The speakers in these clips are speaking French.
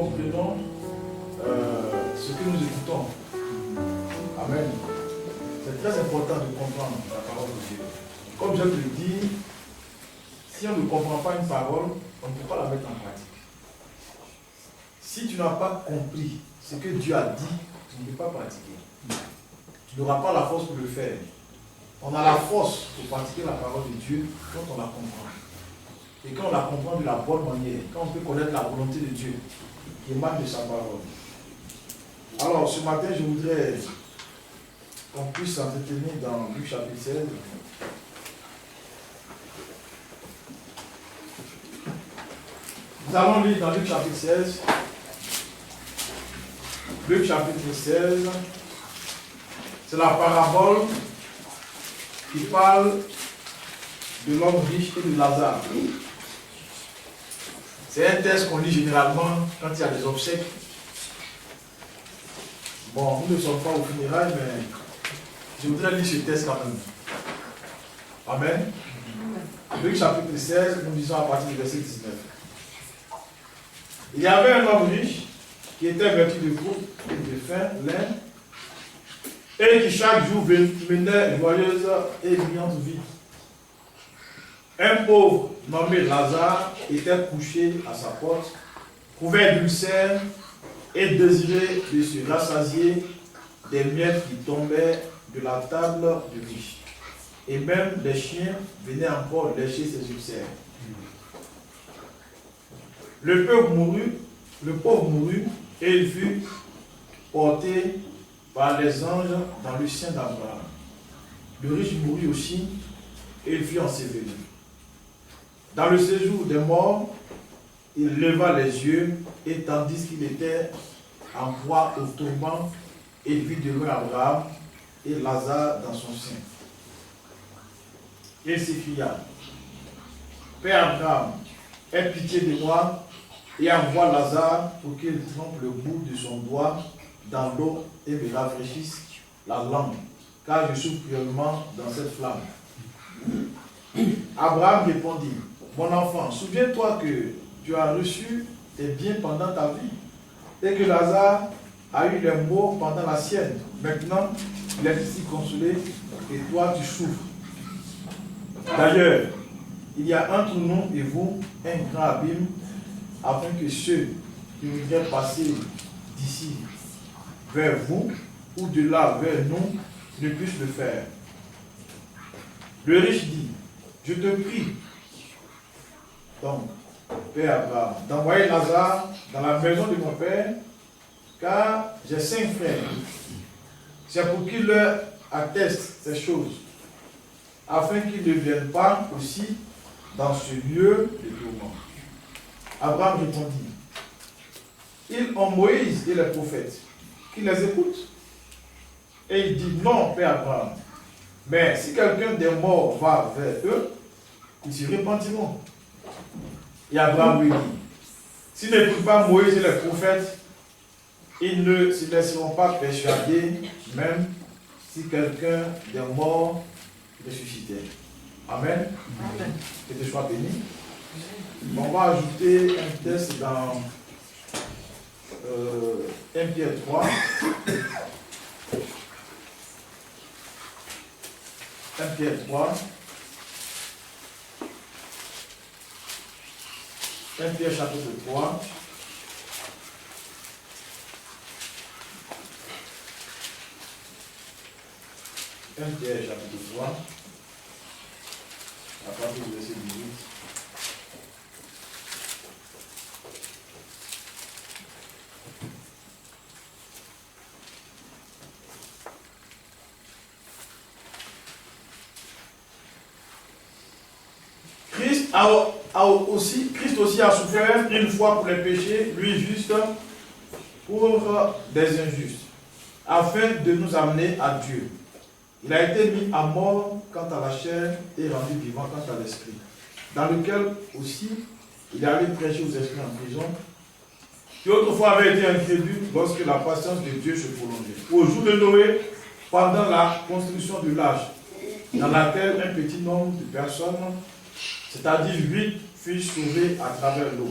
comprenons ce que nous écoutons. Amen. C'est très important de comprendre la parole de Dieu. Comme je te le dis, si on ne comprend pas une parole, on ne peut pas la mettre en pratique. Si tu n'as pas compris ce que Dieu a dit, tu ne peux pas pratiquer. Tu n'auras pas la force pour le faire. On a la force pour pratiquer la parole de Dieu quand on la comprend. Et quand on la comprend de la bonne manière, quand on peut connaître la volonté de Dieu qui émane de sa parole. Alors, ce matin, je voudrais qu'on puisse s'entretenir dans Luc chapitre 16. Nous allons lire dans Luc chapitre 16. Luc chapitre 16. C'est la parabole qui parle de l'homme riche et de Lazare. C'est un texte qu'on lit généralement quand il y a des obsèques. Bon, nous ne sommes pas au funérailles, mais je voudrais lire ce texte quand même. Amen. Luc chapitre 16, nous lisons à partir du verset 19. Il y avait un homme riche qui était vêtu de courte et de fin lin et qui chaque jour menait joyeuse et brillante vie. Un pauvre nommé Lazare était couché à sa porte, couvert d'ulcères et désirait de se rassasier des miettes qui tombaient de la table du riche. Et même les chiens venaient encore lécher ses ulcères. Le pauvre mourut et il fut porté par les anges dans le sein d'Abraham. Le riche mourut aussi et il fut enseveli. Dans le séjour des morts, il leva les yeux et tandis qu'il était en proie au tourment, il vit devant Abraham et Lazare dans son sein. Il s'écria, Père Abraham, aie pitié de moi et envoie Lazare pour qu'il trempe le bout de son doigt dans l'eau et me rafraîchisse la langue, car je souffre cruellement dans cette flamme. Abraham répondit, mon enfant, souviens-toi que tu as reçu tes biens pendant ta vie et que Lazare a eu les maux pendant la sienne. Maintenant, il est ici consolé et toi tu souffres. D'ailleurs, il y a entre nous et vous un grand abîme afin que ceux qui voudraient passer d'ici vers vous ou de là vers nous ne puissent le faire. Le riche dit, je te prie, donc, Père Abraham, d'envoyer Lazare dans la maison de mon père, car j'ai 5 frères. C'est pour qu'il leur atteste ces choses, afin qu'ils ne viennent pas aussi dans ce lieu de tourment. Abraham répondit, ils ont Moïse et les prophètes, qui les écoutent. Et il dit, non, Père Abraham, mais si quelqu'un des morts va vers eux, ils se repentiront. Et Abraham lui dit, s'ils n'écoutent pas Moïse et les prophètes, ils ne se laisseront pas persuader, même si quelqu'un des morts ressuscitait. Amen. Amen. Que tu sois béni. On va ajouter un texte dans 1 Pierre 3. 1 Pierre 3. 1 Pierre chapitre 3. Pierre chapitre 3. À partir du verset 18. Christ aussi a souffert une fois pour les péchés, lui juste pour des injustes, afin de nous amener à Dieu. Il a été mis à mort quant à la chair et rendu vivant quant à l'esprit, dans lequel aussi il est allé prêcher aux esprits en prison, qui autrefois avaient été incrédules lorsque la patience de Dieu se prolongeait. Au jour de Noé, pendant la construction de l'âge, dans laquelle un petit nombre de personnes, c'est-à-dire 8, furent sauvés à travers l'eau.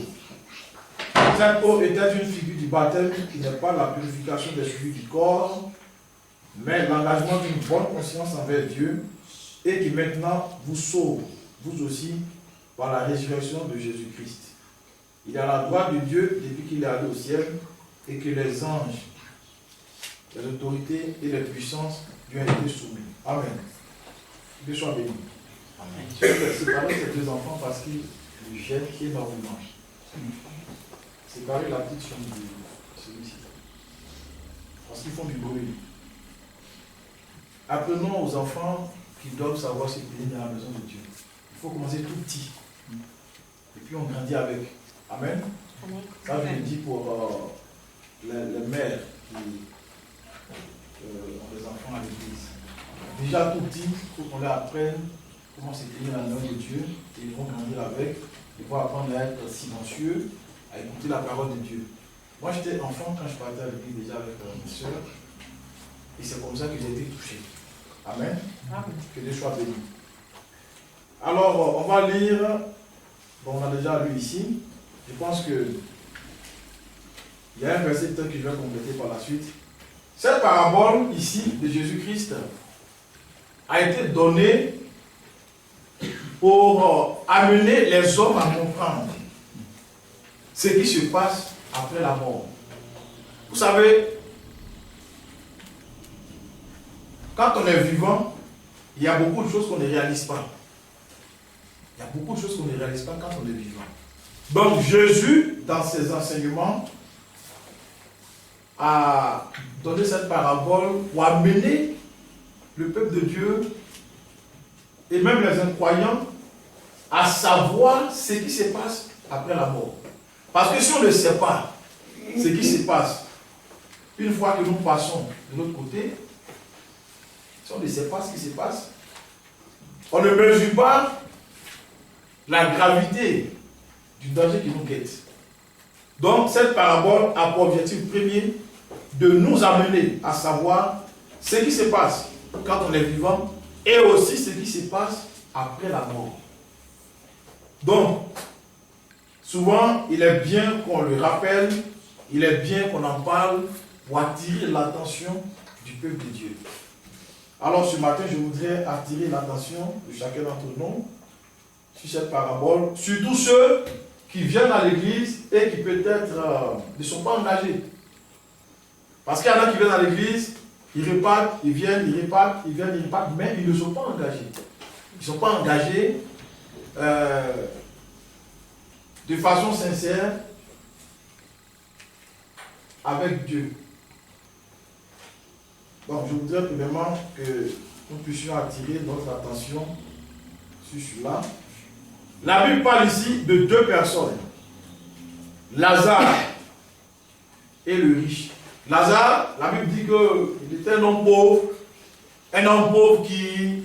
Cette eau était une figure du baptême qui n'est pas la purification des souillures du corps, mais l'engagement d'une bonne conscience envers Dieu et qui maintenant vous sauve, vous aussi, par la résurrection de Jésus-Christ. Il est à la droite de Dieu depuis qu'il est allé au ciel et que les anges, les autorités et les puissances lui ont été soumis. Amen. Dieu soit béni. Amen. Je vais séparer ces deux enfants parce qu'ils lui gênent énormément. Séparer la petite chambre de celui-ci. Parce qu'ils font du bruit. Apprenons aux enfants qu'ils doivent savoir se tenir dans la maison de Dieu. Il faut commencer tout petit. Et puis on grandit avec. Amen. Amen. Ça, je le dis pour les mères qui ont des enfants à l'église. Déjà tout petit, il faut qu'on leur apprenne comment se tenir dans la maison de Dieu. Et ils vont grandir avec. Ils vont apprendre à être silencieux, à écouter la parole de Dieu. Moi, j'étais enfant quand je partais à l'église déjà avec mes soeurs. Et c'est comme ça que j'ai été touché. Amen. Amen. Que Dieu soit béni. Alors, on va lire. Bon, on a déjà lu ici. Je pense que il y a un verset que je vais compléter par la suite. Cette parabole ici de Jésus-Christ a été donnée pour amener les hommes à comprendre ce qui se passe après la mort. Vous savez, quand on est vivant, il y a beaucoup de choses qu'on ne réalise pas. Il y a beaucoup de choses qu'on ne réalise pas quand on est vivant. Donc Jésus, dans ses enseignements, a donné cette parabole pour amener le peuple de Dieu et même les incroyants à savoir ce qui se passe après la mort. Parce que si on ne sait pas ce qui se passe, une fois que nous passons de l'autre côté, si on ne sait pas ce qui se passe, on ne mesure pas la gravité du danger qui nous guette. Donc, cette parabole a pour objectif premier de nous amener à savoir ce qui se passe quand on est vivant et aussi ce qui se passe après la mort. Donc, souvent, il est bien qu'on le rappelle, il est bien qu'on en parle pour attirer l'attention du peuple de Dieu. Alors, ce matin, je voudrais attirer l'attention de chacun d'entre nous sur cette parabole, surtout ceux qui viennent à l'église et qui peut-être ne sont pas engagés. Parce qu'il y en a qui viennent à l'église, ils repartent, ils viennent, ils repartent, ils viennent, ils repartent, mais ils ne sont pas engagés. Ils ne sont pas engagés de façon sincère avec Dieu. Donc je voudrais premièrement que nous puissions attirer notre attention sur cela. La Bible parle ici de deux personnes, Lazare et le riche. Lazare, la Bible dit qu'il était un homme pauvre qui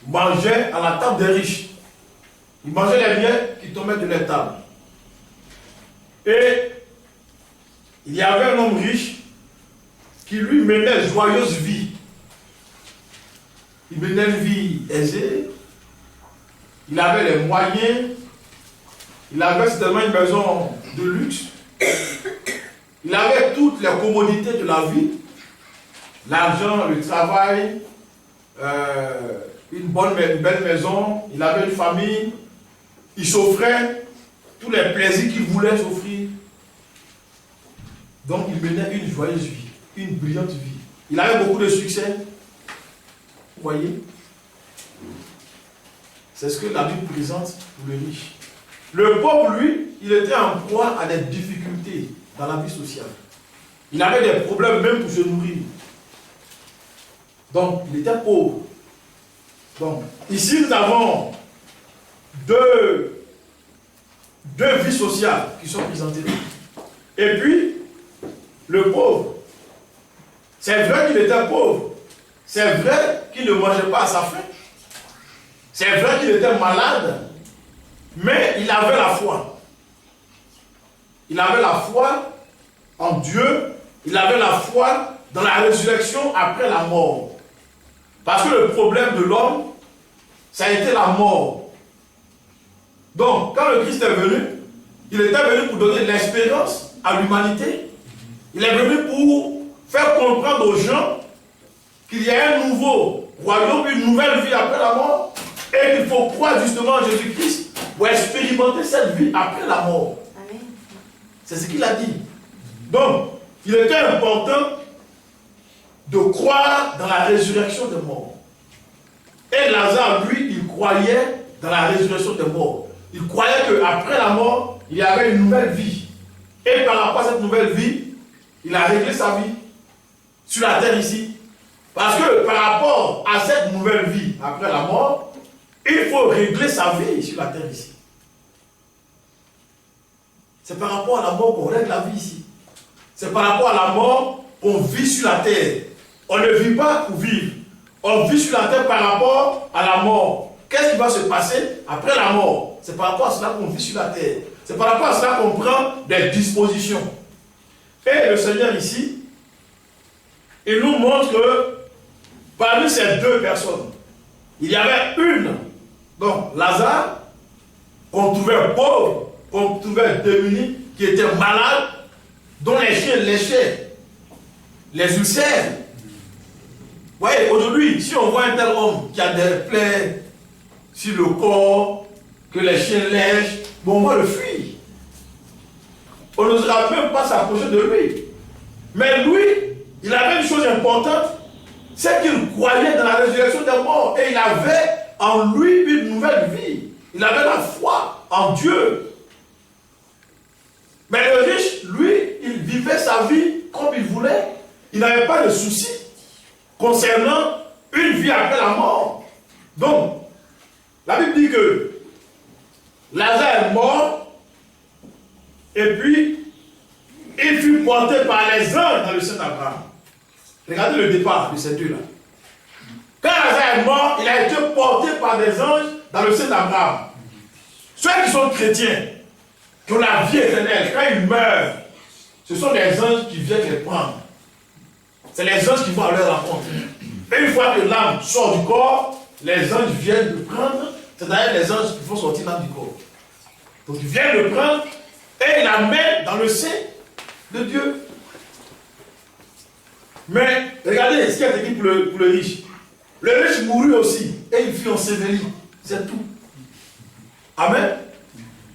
mangeait à la table des riches. Il mangeait les biens qui tombaient de leur table. Et il y avait un homme riche qui lui menait une joyeuse vie. Il menait une vie aisée. Il avait les moyens. Il avait certainement une maison de luxe. Il avait toutes les commodités de la vie. L'argent, le travail, une belle maison. Il avait une famille. Il s'offrait tous les plaisirs qu'il voulait s'offrir. Donc il menait une joyeuse vie, une brillante vie. Il avait beaucoup de succès. Vous voyez? C'est ce que la Bible présente pour le riche. Le pauvre, lui, il était en proie à des difficultés dans la vie sociale. Il avait des problèmes même pour se nourrir. Donc, il était pauvre. Donc, ici, nous avons deux vies sociales qui sont présentées. Et puis, le pauvre. C'est vrai qu'il était pauvre. C'est vrai qu'il ne mangeait pas à sa faim. C'est vrai qu'il était malade. Mais il avait la foi. Il avait la foi en Dieu. Il avait la foi dans la résurrection après la mort. Parce que le problème de l'homme, ça a été la mort. Donc, quand le Christ est venu, Il était venu pour donner l'espérance à l'humanité. Il est venu pour faire comprendre aux gens qu'il y a un nouveau royaume, une nouvelle vie après la mort, et qu'il faut croire justement en Jésus-Christ pour expérimenter cette vie après la mort. C'est ce qu'il a dit. Donc, il était important de croire dans la résurrection des morts. Et Lazare, lui, il croyait dans la résurrection des morts. Il croyait qu'après la mort, il y avait une nouvelle vie. Et par rapport à cette nouvelle vie, il a réglé sa vie sur la terre ici. Parce que par rapport à cette nouvelle vie après la mort, il faut régler sa vie sur la terre ici. C'est par rapport à la mort qu'on règle la vie ici. C'est par rapport à la mort qu'on vit sur la terre. On ne vit pas pour vivre. On vit sur la terre par rapport à la mort. Qu'est-ce qui va se passer après la mort? C'est par rapport à cela qu'on vit sur la terre. C'est par rapport à cela qu'on prend des dispositions. Et le Seigneur ici, il nous montre que parmi ces deux personnes, il y avait une, donc Lazare, qu'on trouvait pauvre, qu'on trouvait démuni, qui était malade, dont les chiens léchaient, les ulcères. Vous voyez, aujourd'hui, si on voit un tel homme qui a des plaies sur le corps, que les chiens lèchent, bon, on va le fuir. On n'osera même pas s'approcher de lui. Mais lui, il avait une chose importante, c'est qu'il croyait dans la résurrection des morts. Et il avait en lui une nouvelle vie. Il avait la foi en Dieu. Mais le riche, lui, il vivait sa vie comme il voulait. Il n'avait pas de soucis concernant une vie après la mort. Donc, la Bible dit que Lazare est mort, et puis il fut porté par les anges dans le sein d'Abraham. Regardez le départ de ces deux-là. Quand Lazare est mort, il a été porté par des anges dans le sein d'Abraham. Ceux qui sont chrétiens, qui ont la vie éternelle, quand ils meurent, ce sont des anges qui viennent les prendre. C'est les anges qui vont à leur rencontre. Et une fois que l'âme sort du corps, les anges viennent le prendre, c'est-à-dire les anges qui font sortir l'âme du corps. Donc ils viennent le prendre et ils l'amènent dans le sein de Dieu. Mais regardez ce qui a été dit pour le riche. Le riche mourut aussi et il fut enseveli. C'est tout. Amen.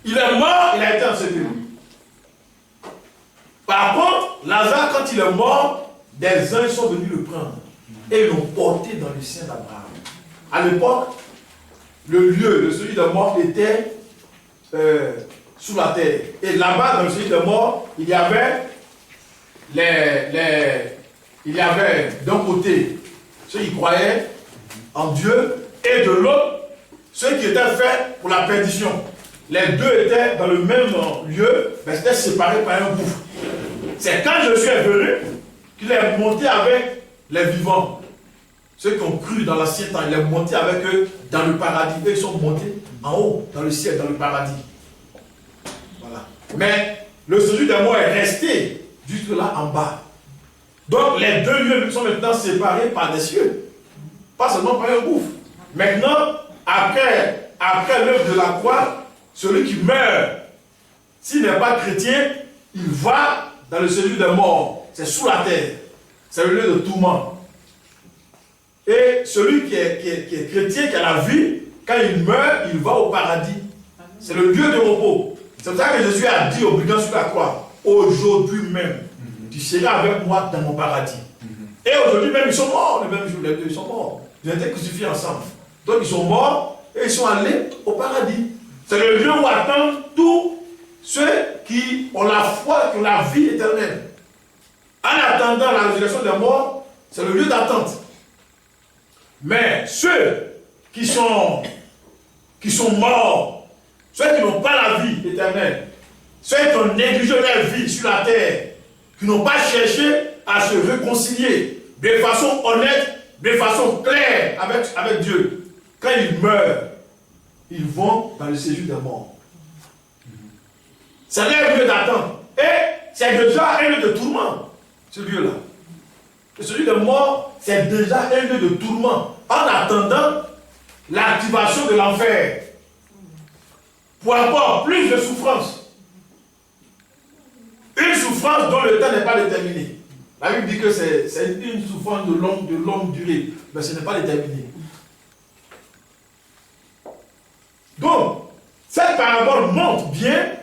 Il est mort, il a été enseveli. Par contre, Lazare, quand il est mort, des anges sont venus le prendre et ils l'ont porté dans le sein d'Abraham. À l'époque, le lieu de celui de mort était sous la terre. Et là-bas, dans le celui de mort, il y avait d'un côté ceux qui croyaient en Dieu et de l'autre ceux qui étaient faits pour la perdition. Les deux étaient dans le même lieu, mais c'était séparés par un gouffre. C'est quand Jésus est venu qu'il est monté avec les vivants. Ceux qui ont cru dans l'ancien temps, il est monté avec eux dans le paradis. Eux, ils sont montés en haut, dans le ciel, dans le paradis. Voilà. Mais le séjour des morts est resté juste là en bas. Donc les deux lieux sont maintenant séparés par des cieux. Pas seulement par un gouffre. Maintenant, après l'œuvre de la croix, celui qui meurt, s'il n'est pas chrétien, il va dans le séjour des morts. C'est sous la terre. C'est le lieu de tourment. Et celui qui est chrétien, qui a la vie, quand il meurt, il va au paradis. C'est le lieu de repos. C'est pour ça que Jésus a dit au brigand sur la croix, aujourd'hui même, tu seras avec moi dans mon paradis. Et aujourd'hui même, ils sont morts, le même jour, les deux, ils sont morts. Ils ont été crucifiés ensemble. Donc ils sont morts et ils sont allés au paradis. C'est le lieu où attendent tous ceux qui ont la foi, qui ont la vie éternelle. En attendant la résurrection des morts, c'est le lieu d'attente. Mais ceux qui sont morts, ceux qui n'ont pas la vie éternelle, ceux qui ont négligé leur vie sur la terre, qui n'ont pas cherché à se réconcilier de façon honnête, de façon claire avec Dieu, quand ils meurent, ils vont dans le séjour des morts. C'est leur lieu d'attente. Et c'est déjà un lieu de tourment, ce lieu-là. Celui de mort, c'est déjà un lieu de tourment, en attendant l'activation de l'enfer. Pour encore plus de souffrance. souffrance dont le temps n'est pas déterminé. La Bible dit que c'est une souffrance de longue durée, mais ce n'est pas déterminé. Donc, cette parabole montre bien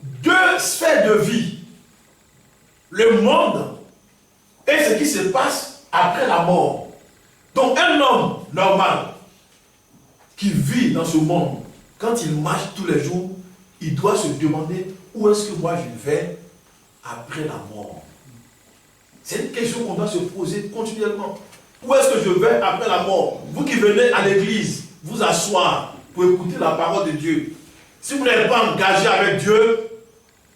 deux sphères de vie. Le monde et ce qui se passe après la mort. Donc, un homme normal qui vit dans ce monde, quand il marche tous les jours, il doit se demander où est-ce que moi je vais après la mort. C'est une question qu'on doit se poser continuellement. Où est-ce que je vais après la mort? Vous qui venez à l'église, vous asseoir pour écouter la parole de Dieu. Si vous n'êtes pas engagé avec Dieu,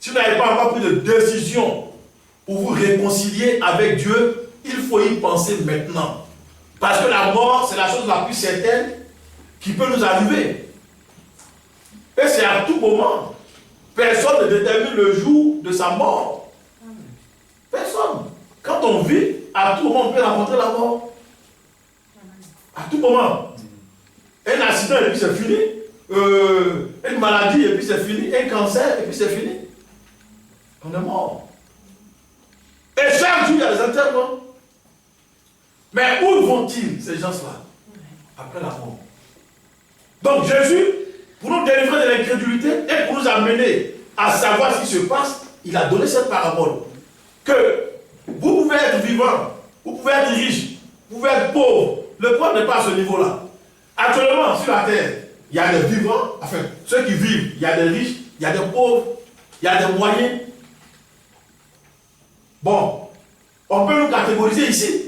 si vous n'avez pas encore pris de décision pour vous réconcilier avec Dieu, il faut y penser maintenant. Parce que la mort, c'est la chose la plus certaine qui peut nous arriver. Et c'est à tout moment. Personne ne détermine le jour de sa mort. Personne. Quand on vit, à tout moment, on peut rencontrer la mort. À tout moment. Un accident et puis c'est fini. Une maladie et puis c'est fini. Un cancer et puis c'est fini. On est mort. Et chaque jour, il y a des enterrements. Mais où vont-ils, ces gens-là, après la mort? Donc Jésus, pour nous délivrer de l'incrédulité et pour nous amener à savoir ce qui se passe, il a donné cette parabole. Que vous pouvez être vivant, vous pouvez être riche, vous pouvez être pauvre. Le problème n'est pas à ce niveau-là. Actuellement, sur la terre, il y a des vivants, enfin, ceux qui vivent, il y a des riches, il y a des pauvres, il y a des moyens. Bon, on peut nous catégoriser ici.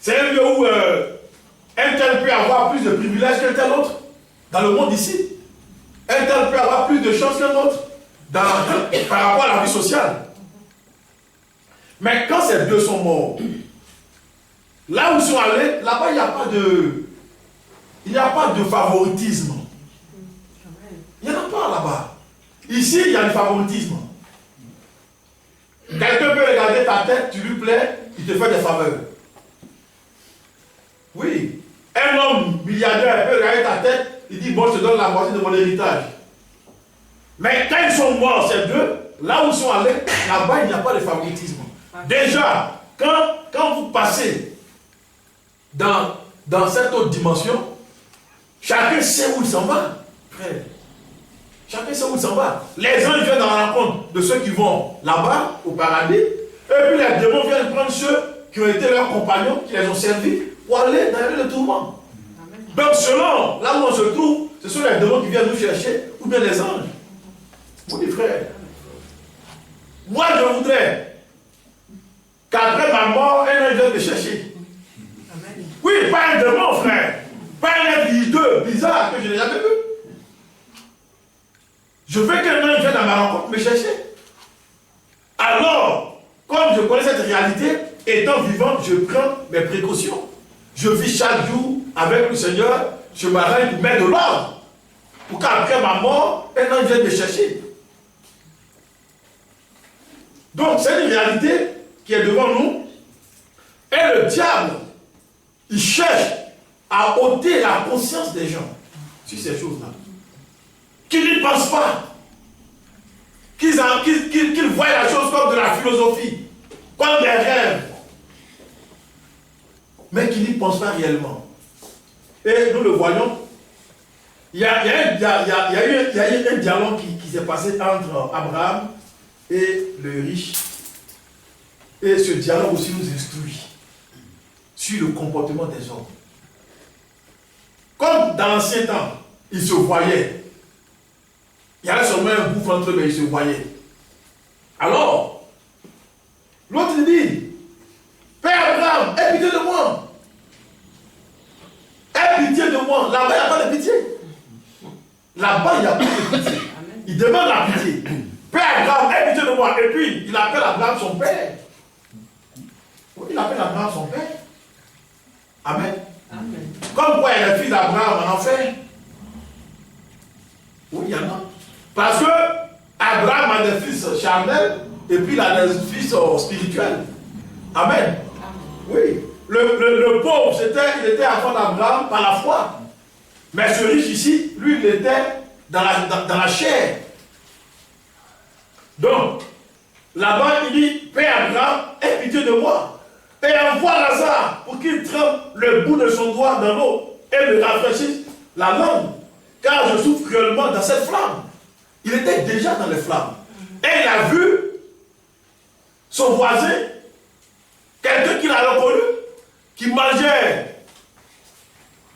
C'est un lieu où un tel peut avoir plus de privilèges qu'un tel autre dans le monde ici. Un tel peut avoir plus de chance qu'un autre par rapport à la vie sociale. Mais quand ces deux sont morts, là où ils sont allés, là-bas, il n'y a pas de favoritisme. Il n'y en a pas là-bas. Ici, il y a du favoritisme. Quelqu'un peut regarder ta tête, tu lui plais, il te fait des faveurs. Oui. Un homme milliardaire peut regarder ta tête, il dit, bon, je te donne la moitié de mon héritage. Mais quand ils sont morts, ces deux, là où ils sont allés, là-bas, il n'y a pas de favoritisme. Déjà, quand vous passez dans cette autre dimension, chacun sait où il s'en va, frère. Chacun sait où il s'en va. Les anges viennent dans la rencontre de ceux qui vont là-bas, au paradis, et puis les démons viennent prendre ceux qui ont été leurs compagnons, qui les ont servis, pour aller dans le tourment. Donc, selon là où on se trouve, ce sont les démons qui viennent nous chercher, ou bien les anges. Oui, frère. Moi, je voudrais qu'après ma mort, un ange vienne me chercher. Oui, pas un démon, frère. Pas un être hideux, bizarre, que je n'ai jamais vu. Je veux qu'un ange vienne à ma rencontre me chercher. Alors, comme je connais cette réalité, étant vivant, je prends mes précautions. Je vis chaque jour avec le Seigneur, je m'arrête pour mettre de l'ordre. Pour qu'après ma mort, un ange vienne me chercher. Donc, c'est une réalité qui est devant nous. Et le diable, il cherche à ôter la conscience des gens sur ces choses-là. Qu'ils n'y pensent pas. Qu'ils voient la chose comme de la philosophie, comme des rêves. Mais qu'ils n'y pensent pas réellement. Et nous le voyons. Il y a eu un dialogue qui s'est passé entre Abraham et le riche. Et ce dialogue aussi nous instruit sur le comportement des hommes. Comme dans l'ancien temps, ils se voyaient. Il y avait seulement un gouffre entre eux, mais ils se voyaient. Alors, l'autre dit, Père Abraham, aie pitié de moi. Aie pitié de moi. Là-bas, il n'y a pas de pitié. Là-bas, il n'y a pas de pitié. Il demande la pitié. Père Abraham, aie pitié de moi. Et puis, il appelle Abraham son père. Il appelle Abraham son père. Amen. Amen. Comme quoi il y a les fils d'Abraham en enfer. Oui, il y en a. Parce que Abraham a des fils charnels et puis il a des fils spirituels. Amen. Oui. Le pauvre, il était enfant d'Abraham par la foi. Mais ce riche ici, lui, il était dans la chair. Donc, là-bas, il dit, Père Abraham, aie pitié de moi. Et envoie Lazare pour qu'il trempe le bout de son doigt dans l'eau et me rafraîchisse la langue. Car je souffre cruellement dans cette flamme. Il était déjà dans les flammes. Et il a vu son voisin, quelqu'un qu'il a reconnu, qui mangeait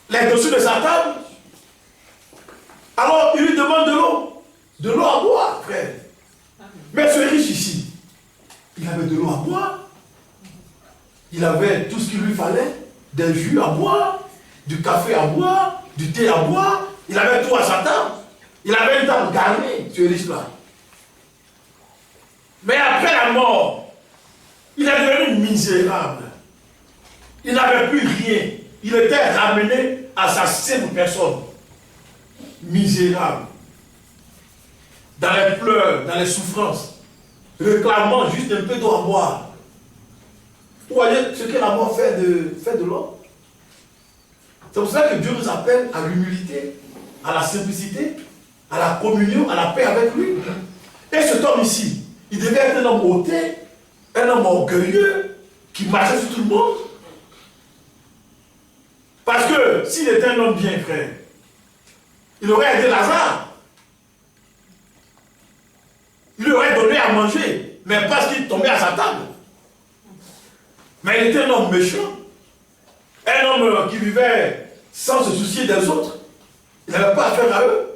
les dessus de sa table. Alors il lui demande de l'eau à boire, frère. Mais ce riche ici, il avait de l'eau à boire. Il avait tout ce qu'il lui fallait, des jus à boire, du café à boire, du thé à boire. Il avait tout à sa table. Il avait une table garnie, ce riche-là. Mais après la mort, il est devenu misérable. Il n'avait plus rien. Il était ramené à sa simple personne. Misérable. Dans les pleurs, dans les souffrances. Réclamant juste un peu d'eau à boire. Vous voyez ce que la mort fait de l'homme. C'est pour ça que Dieu nous appelle à l'humilité, à la simplicité, à la communion, à la paix avec lui. Et cet homme ici, il devait être un homme hautain, un homme orgueilleux, qui marchait sur tout le monde. Parce que s'il était un homme bien, frère, il aurait aidé Lazare. Il lui aurait donné à manger, mais parce qu'il tombait à sa table. Mais il était un homme méchant, un homme qui vivait sans se soucier des autres. Il n'avait pas affaire à eux.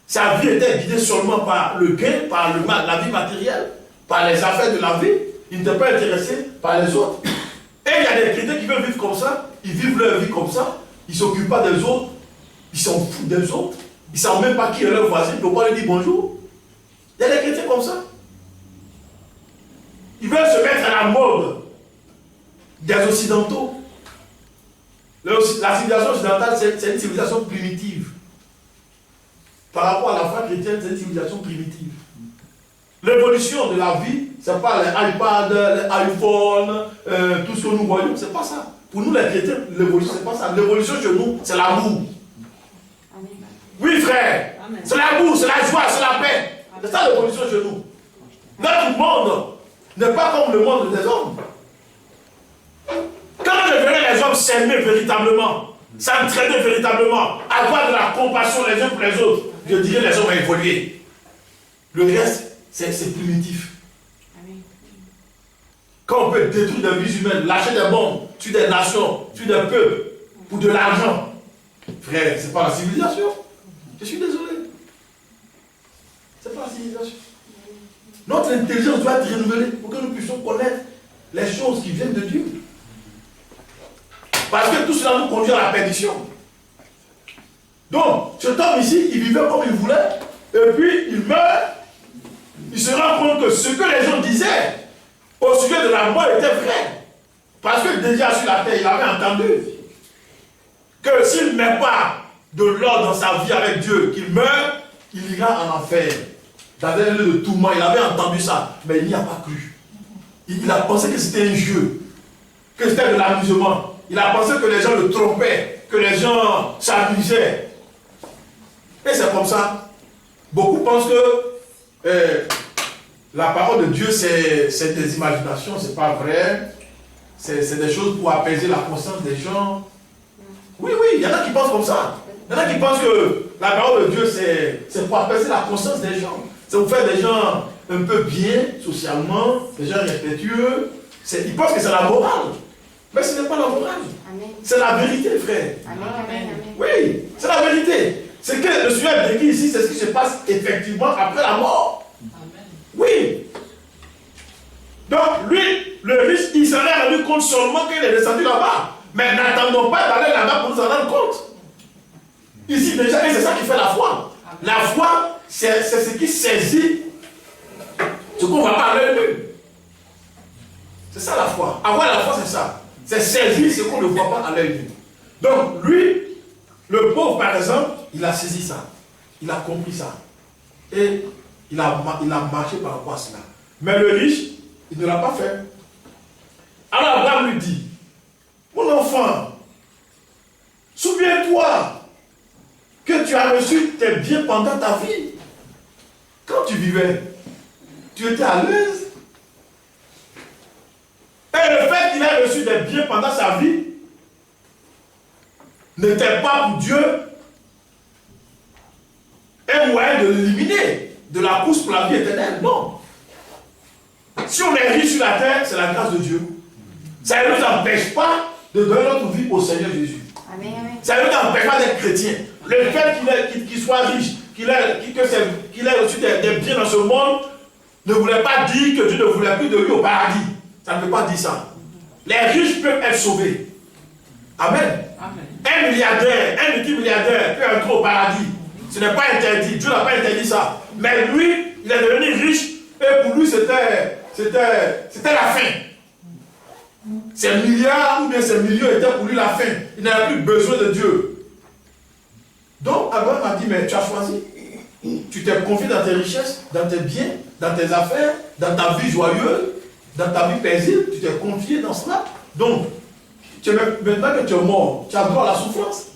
Sa vie était guidée seulement par le gain, par la vie matérielle, par les affaires de la vie. Il n'était pas intéressé par les autres. Et il y a des chrétiens qui veulent vivre comme ça, ils vivent leur vie comme ça, ils ne s'occupent pas des autres, ils s'en foutent des autres, ils ne savent même pas qui est leur voisin, ils ne peuvent pas lui dire bonjour. Il y a des chrétiens comme ça. Ils veulent se mettre à la mode des Occidentaux. La civilisation occidentale, c'est une civilisation primitive. Par rapport à la foi chrétienne, c'est une civilisation primitive. L'évolution de la vie, ce n'est pas les iPads, les iPhones, tout ce que nous voyons, c'est pas ça. Pour nous les chrétiens, l'évolution, c'est pas ça. L'évolution chez nous, c'est l'amour. Oui frère, c'est l'amour, c'est la joie, c'est la paix. C'est ça l'évolution chez nous. Notre monde n'est pas comme le monde des hommes. Quand je verrai les hommes s'aimer véritablement, s'entraider véritablement, avoir de la compassion les uns pour les autres, je dirais les hommes vont évoluer. Le reste, c'est primitif. Quand on peut détruire des vies humaines, lâcher des bombes sur des nations, sur des peuples, pour de l'argent, frère, c'est pas la civilisation. Je suis désolé. C'est pas la civilisation. Notre intelligence doit être renouvelée pour que nous puissions connaître les choses qui viennent de Dieu. Parce que tout cela nous conduit à la perdition. Donc, cet homme ici, il vivait comme il voulait, et puis il meurt. Il se rend compte que ce que les gens disaient au sujet de la mort était vrai. Parce que déjà sur la terre, il avait entendu que s'il ne met pas de l'ordre dans sa vie avec Dieu, qu'il meurt, il ira en enfer. Dans un lieu de tourment, il avait entendu ça, mais il n'y a pas cru. Il a pensé que c'était un jeu, que c'était de l'amusement. Il a pensé que les gens le trompaient, que les gens s'amusaient. Et c'est comme ça. Beaucoup pensent que la parole de Dieu, c'est des imaginations, c'est pas vrai. C'est des choses pour apaiser la conscience des gens. Oui, il y en a qui pensent comme ça. Il y en a qui pensent que la parole de Dieu, c'est pour apaiser la conscience des gens. C'est pour faire des gens un peu bien, socialement, des gens respectueux. Ils pensent que c'est la morale. Mais ce n'est pas la morale. C'est la vérité, frère. Amen. Oui, c'est la vérité. Ce que le Seigneur décrit ici, c'est ce qui se passe effectivement après la mort. Amen. Oui. Donc, lui, le riche, il s'en est rendu compte seulement qu'il est descendu là-bas. Mais n'attendons pas d'aller là-bas pour nous en rendre compte. Ici, déjà, et c'est ça qui fait la foi. La foi, c'est ce qui saisit ce qu'on ne voit pas à l'œil nu. C'est ça la foi. Avoir la foi, c'est ça. C'est saisir ce qu'on ne voit pas à l'œil nu. Donc, lui, le pauvre, par exemple, il a saisi ça. Il a compris ça. Et il a marché par rapport à cela. Mais le riche, il ne l'a pas fait. Alors Abraham lui dit, mon enfant, souviens-toi que tu as reçu tes biens pendant ta vie. Quand tu vivais, tu étais à l'aise. Et le fait qu'il ait reçu des biens pendant sa vie n'était pas pour Dieu un moyen de l'éliminer de la course pour la vie éternelle. Non. Si on est riche sur la terre, c'est la grâce de Dieu. Ça ne nous empêche pas de donner notre vie au Seigneur Jésus. Amen, amen. Ça ne nous empêche pas d'être chrétien. Le fait qu'il soit riche, qu'il ait reçu des biens dans ce monde, ne voulait pas dire que Dieu ne voulait plus de lui au paradis. Ça ne veut pas dire ça. Les riches peuvent être sauvés. Amen. Amen. Un milliardaire, un multimilliardaire peut entrer au paradis. Ce n'est pas interdit. Dieu n'a pas interdit ça. Mais lui, il est devenu riche et pour lui, c'était la fin. Ces milliards ou bien ces millions étaient pour lui la fin. Il n'avait plus besoin de Dieu. Donc, Abraham a dit, mais tu as choisi. Tu t'es confié dans tes richesses, dans tes biens, dans tes affaires, dans ta vie joyeuse, dans ta vie paisible. Tu t'es confié dans cela. Donc, maintenant que tu es mort, tu as droit à la souffrance.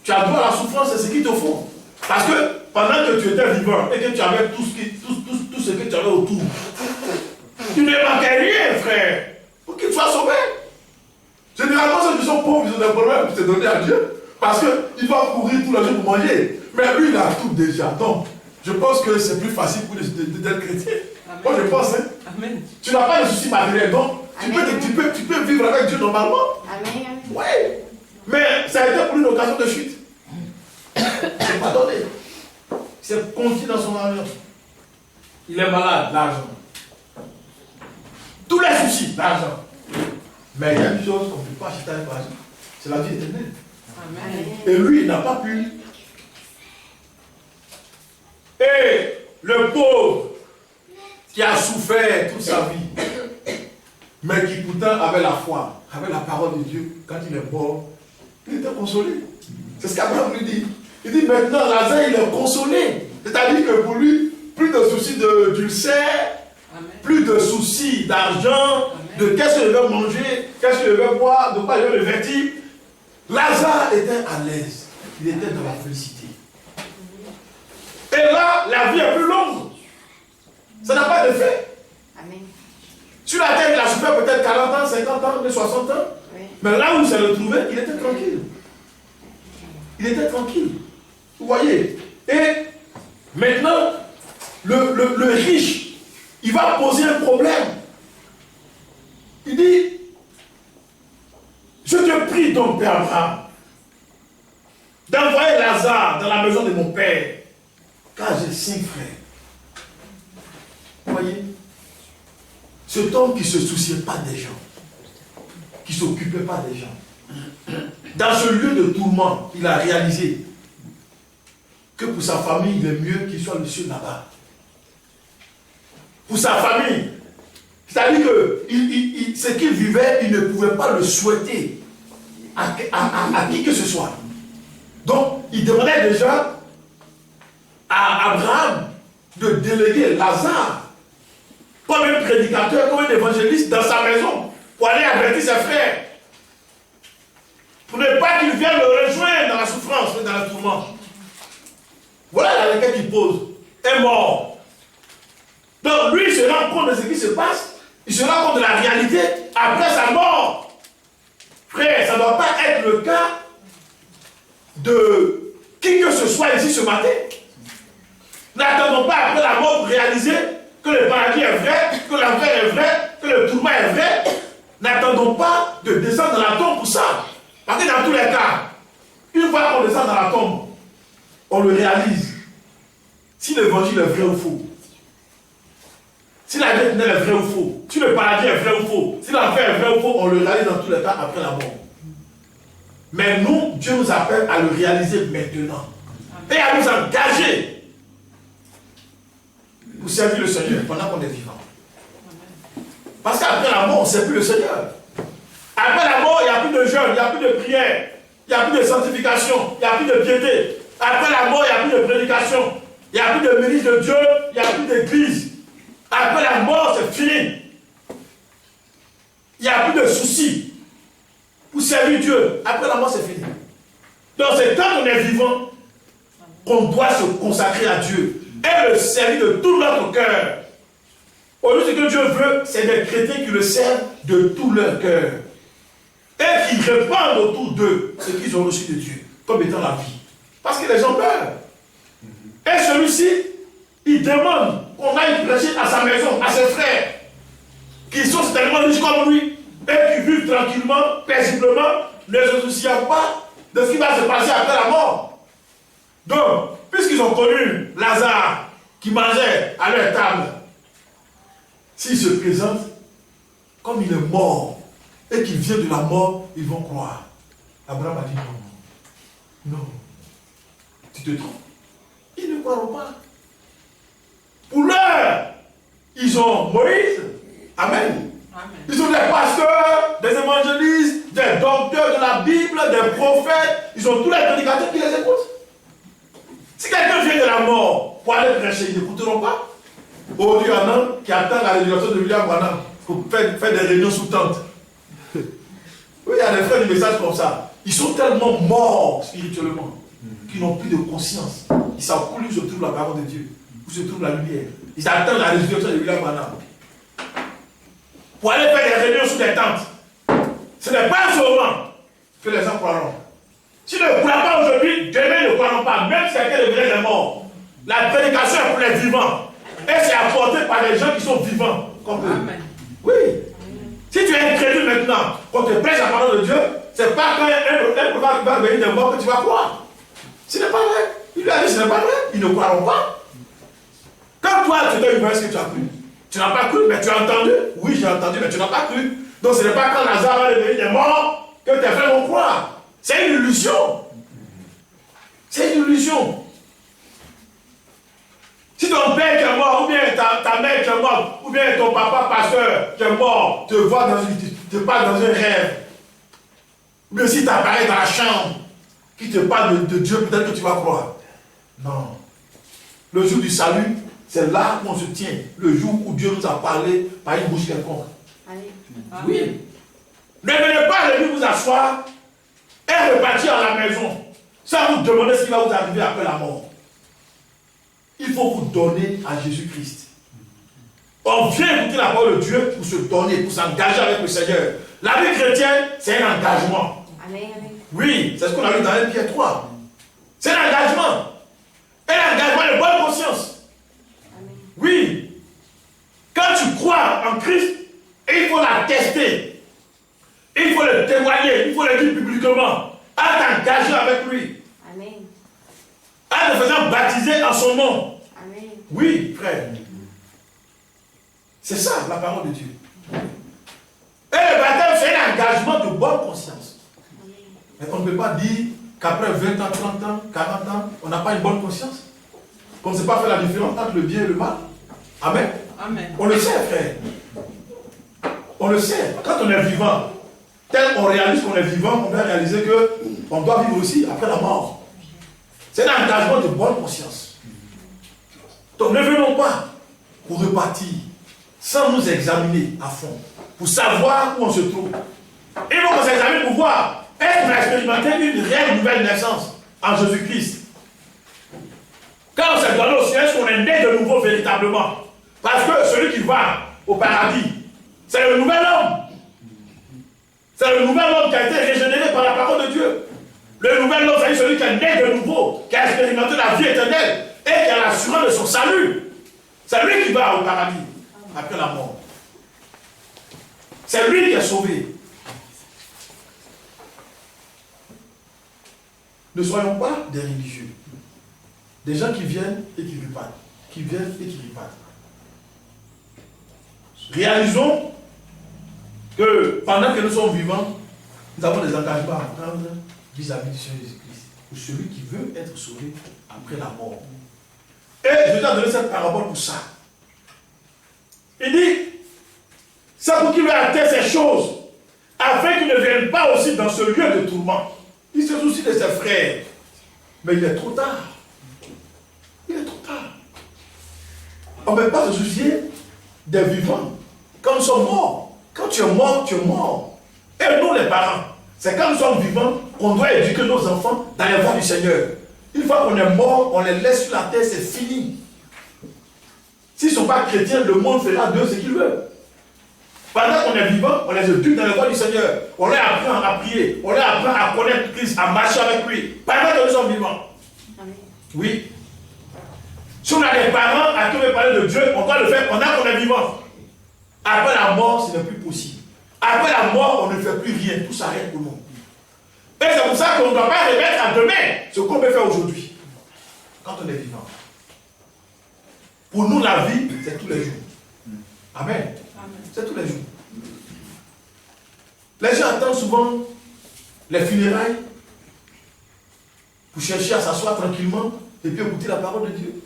Tu as droit à la souffrance, c'est ce qu'il te faut. Parce que pendant que tu étais vivant et que tu avais tout ce que tu avais autour, tu ne manquais rien, frère, pour qu'il soit sauvé. Généralement, ceux qui sont pauvres, ils ont des problèmes pour se donner à Dieu. Parce qu'il va courir tout le jour pour manger. Mais lui, il a tout déjà. Donc, je pense que c'est plus facile pour d'être chrétien. Amen. Moi, je pense. Hein. Amen. Tu n'as pas de soucis matériels. Donc, tu peux vivre avec Dieu normalement. Amen, amen. Oui. Mais ça a été pour une occasion de chute. Il n'est pas donné. Il s'est confié dans son avion. Il est malade, l'argent. Tous les soucis, l'argent. Mais il y a une chose qu'on ne peut pas acheter avec l'argent. C'est la vie éternelle. Amen. Et lui, il n'a pas pu. Et le pauvre qui a souffert toute sa vie, mais qui pourtant avait la foi, avait la parole de Dieu, quand il est mort, il était consolé. C'est ce qu'Abraham lui dit. Il dit maintenant, Lazare, il est consolé. C'est-à-dire que pour lui, plus de soucis d'ulcère, plus de soucis d'argent, de qu'est-ce qu'il veut manger, qu'est-ce qu'il veut boire, de quoi il veut le vêtir. Lazare était à l'aise. Il était dans la félicité. Et là, la vie est plus longue. Ça n'a pas d'effet. Amen. Sur la terre, il a souffert peut-être 40 ans, 50 ans, 60 ans. Oui. Mais là où il s'est retrouvé, il était tranquille. Il était tranquille. Vous voyez. Et maintenant, le riche, il va poser un problème. Il dit, je te prie donc, Père Abraham, d'envoyer Lazare dans la maison de mon père, car j'ai 5 frères. Vous voyez, cet homme qui ne se souciait pas des gens, qui ne s'occupait pas des gens, dans ce lieu de tourment, il a réalisé que pour sa famille, il est mieux qu'il soit le seul là-bas. Pour sa famille, c'est-à-dire que ce qu'il vivait, il ne pouvait pas le souhaiter à qui que ce soit. Donc, il demandait déjà à Abraham de déléguer Lazare comme un prédicateur, comme un évangéliste dans sa maison pour aller avertir ses frères. Pour ne pas qu'ils viennent le rejoindre dans la souffrance, dans le tourment. Voilà la requête qu'il pose. Est mort. Donc lui, il se rend compte de ce qui se passe. Il se rend compte de la réalité après sa mort. Frère, ça ne doit pas être le cas de qui que ce soit ici ce matin. N'attendons pas après la mort pour réaliser que le paradis est vrai, que l'enfer est vrai, que le tourment est vrai. N'attendons pas de descendre dans la tombe pour ça. Parce que dans tous les cas, une fois qu'on descend dans la tombe, on le réalise. Si l'évangile est vrai ou faux. Si la vie éternelle est vraie ou faux. Si le paradis est vrai ou faux. Si l'enfer est vrai ou faux, on le réalise dans tous les cas après la mort. Mais nous, Dieu nous appelle à le réaliser maintenant. Et à nous engager pour servir le Seigneur pendant qu'on est vivant. Parce qu'après la mort, on ne sert plus le Seigneur. Après la mort, il n'y a plus de jeûne, il n'y a plus de prière, il n'y a plus de sanctification, il n'y a plus de piété. Après la mort, il n'y a plus de prédication, il n'y a plus de ministre de Dieu, il n'y a plus d'église. Après la mort, c'est fini. Il n'y a plus de soucis pour servir Dieu. Après la mort, c'est fini. Donc c'est quand on est vivant qu'on doit se consacrer à Dieu et le servir de tout notre cœur. Aujourd'hui, ce que Dieu veut, c'est des chrétiens qui le servent de tout leur cœur. Et qui répandent autour d'eux ce qu'ils ont reçu de Dieu, comme étant la vie. Parce que les gens meurent. Et celui-ci, il demande qu'on aille prêcher à sa maison, à ses frères, qui sont tellement riches comme lui, et qui vivent tranquillement, paisiblement, ne se souciant pas de ce qui va se passer après la mort. Donc, puisqu'ils ont connu Lazare, qui mangeait à leur table, s'il se présente, comme il est mort, et qu'il vient de la mort, ils vont croire. Abraham a dit non. Non. Tu te trompes. Ils ne croiront pas. Pour l'heure, ils ont Moïse. Amen. Amen. Ils ont des pasteurs, des évangélistes, des docteurs de la Bible, des prophètes. Ils ont tous les prédicateurs qui les écoutent. Si quelqu'un vient de la mort pour aller prêcher, ils n'écouteront pas. Aujourd'hui, il y en a qui attendent la révélation de William Branham pour faire des réunions sous tente. Oui, il y a des frères du message comme ça. Ils sont tellement morts spirituellement qu'ils n'ont plus de conscience. Ils savent plus où se trouve la parole de Dieu, où se trouve la lumière. Ils attendent la résurrection de William Branham pour aller faire des réunions sous des tentes. Ce n'est pas un sauvement que les gens croiront. S'ils ne croient pas aujourd'hui, demain ils ne croiront pas, même si quelqu'un devenait des morts. La prédication est pour les vivants. Et c'est apporté par les gens qui sont vivants. Amen. Oui. Si tu es incrédule maintenant, quand tu prêches la parole de Dieu, c'est pas quand un prophète va venir des morts que tu vas croire. Ce n'est pas vrai. Il lui a dit ce n'est pas vrai. Ils ne croiront pas. Quand toi, tu dois voir ce que tu as cru. Tu n'as pas cru, mais tu as entendu. Oui, j'ai entendu, mais tu n'as pas cru. Donc ce n'est pas quand Lazare va devenir des morts que tes frères vont croire. C'est une illusion. C'est une illusion. Si ton père qui est mort, ou bien ta mère qui est morte, ou bien ton papa pasteur qui est mort, te parle dans un rêve, ou bien si tu apparais dans la chambre, qui te parle de Dieu, peut-être que tu vas croire. Non. Le jour du salut, c'est là qu'on se tient. Le jour où Dieu nous a parlé par une bouche quelconque. Oui. Ne venez pas à l'église vous asseoir et repartir à la maison sans vous demander ce qui va vous arriver après la mort. Il faut vous donner à Jésus-Christ. On vient écouter la parole de Dieu pour se donner, pour s'engager avec le Seigneur. La vie chrétienne, c'est un engagement. Amen. Oui, c'est ce qu'on a lu dans 1 Pierre 3. C'est un engagement. Un engagement de bonne conscience. Amen. Oui. Quand tu crois en Christ, il faut l'attester. Il faut le témoigner, il faut le dire publiquement. En t'engageant avec lui. Amen. En te faisant baptiser en son nom. Amen. Oui, frère. C'est ça la parole de Dieu. Et le baptême, c'est un engagement de bonne conscience. Amen. Mais on ne peut pas dire qu'après 20 ans, 30 ans, 40 ans, on n'a pas une bonne conscience. Qu'on ne sait pas faire la différence entre le bien et le mal. Amen. Amen. On le sait, frère. On le sait. Quand on est vivant, tel on réalise qu'on est vivant, on doit réaliser qu'on doit vivre aussi après la mort. C'est un engagement de bonne conscience. Donc ne venons pas pour repartir sans nous examiner à fond, pour savoir où on se trouve. Il faut qu'on s'examine pour voir est-ce qu'on a expérimenté une réelle nouvelle naissance en Jésus-Christ. Quand on s'est donné au ciel, est-ce qu'on est né de nouveau véritablement? Parce que celui qui va au paradis, c'est le nouvel homme. C'est le nouvel homme qui a été régénéré par la parole de Dieu. Le nouvel homme, c'est celui qui est né de nouveau, qui a expérimenté la vie éternelle et qui a l'assurance de son salut. C'est lui qui va au paradis après la mort. C'est lui qui est sauvé. Ne soyons pas des religieux. Des gens qui viennent et qui repartent. Qui viennent et qui repartent. Réalisons que pendant que nous sommes vivants, nous avons des engagements à prendre vis-à-vis du Seigneur Jésus-Christ. Pour celui qui veut être sauvé après la mort. Et je t'ai donné cette parabole pour ça. Il dit, c'est pour qu'il lui atteste ces choses, afin qu'il ne vienne pas aussi dans ce lieu de tourment. Il se soucie de ses frères. Mais il est trop tard. Il est trop tard. On ne peut pas se soucier des vivants. Quand nous sommes morts, quand tu es mort, tu es mort. Et nous, les parents, c'est quand nous sommes vivants qu'on doit éduquer nos enfants dans les voies du Seigneur. Une fois qu'on est mort, on les laisse sur la terre, c'est fini. S'ils ne sont pas chrétiens, le monde fera d'eux ce qu'il veut. Pendant qu'on est vivant, on les éduque dans le voie du Seigneur. On leur apprend à prier. On leur apprend à connaître Christ, à marcher avec lui. Pendant que nous sommes vivants. Amen. Oui. Si on a des parents à qui on veut parler de Dieu, on doit le faire pendant qu'on est vivant. Après la mort, ce n'est plus possible. Après la mort, on ne fait plus rien. Tout s'arrête pour nous. Et c'est pour ça qu'on ne doit pas remettre à demain ce qu'on peut faire aujourd'hui. Quand on est vivant. Pour nous, la vie, c'est tous les jours. Amen. C'est tous les jours. Les gens attendent souvent les funérailles pour chercher à s'asseoir tranquillement et puis écouter la parole de Dieu.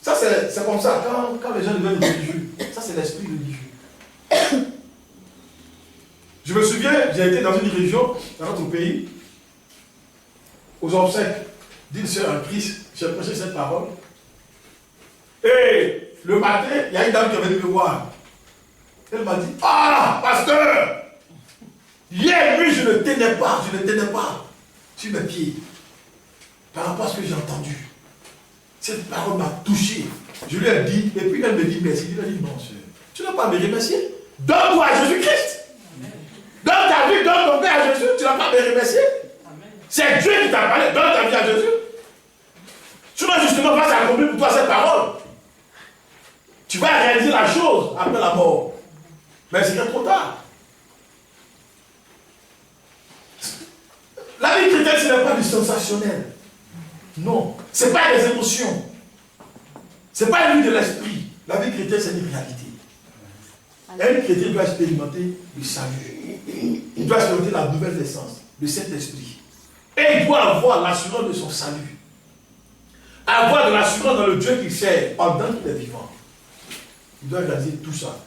Ça, c'est comme ça. Quand les gens deviennent religieux, ça, c'est l'esprit religieux. Je me souviens, j'ai été dans une région, dans notre pays, aux obsèques d'une sœur en Christ. J'ai prêché cette parole. Et le matin, il y a une dame qui est venue me voir. Elle m'a dit, ah, pasteur, hier nuit, je ne tenais pas sur mes pieds par rapport à ce que j'ai entendu. Cette parole m'a touché. Je lui ai dit, et puis elle me dit merci. Je lui ai dit, non, sœur, tu n'as pas à me remercier. Donne-toi à Jésus-Christ. Donne ta vie, donne ton cœur à Jésus, tu n'as pas à me remercier. C'est Dieu qui t'a parlé, donne ta vie à Jésus. Tu vas justement pas s'accomplir pour toi cette parole. Tu vas réaliser la chose après la mort. Mais c'est trop tard. La vie chrétienne, ce n'est pas du sensationnel. Non. Ce n'est pas des émotions. Ce n'est pas une vie de l'esprit. La vie chrétienne, c'est une réalité. Un chrétien doit expérimenter le salut. Il doit expérimenter la nouvelle naissance, le Saint-Esprit. Et il doit avoir l'assurance de son salut. Avoir de l'assurance dans le Dieu qu'il sert pendant qu'il est vivant. Il doit réaliser tout ça.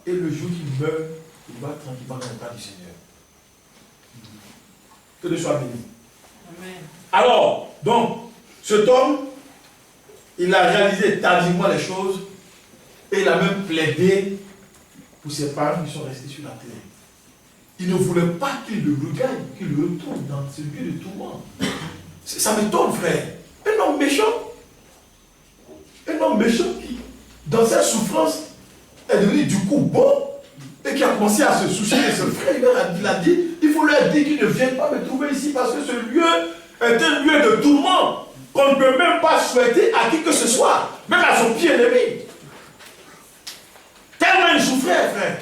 Et le jour qu'il meurt, il va tranquillement dans le pas du Seigneur. Que Dieu soit béni. Amen. Alors, donc, cet homme, il a réalisé tardivement les choses et il a même plaidé pour ses parents qui sont restés sur la terre. Il ne voulait pas qu'il le regagne, qu'il le retourne dans ce lieu de tourment. Ça m'étonne, frère. Un homme méchant. Un homme méchant qui, dans sa souffrance, est devenu du coup bon et qui a commencé à se soucier de ce frère. Il a dit, il faut leur dire qu'ils ne viennent pas me trouver ici parce que ce lieu est un lieu de tourment qu'on ne peut même pas souhaiter à qui que ce soit, même à son pied ennemi. Tellement il souffrait, frère.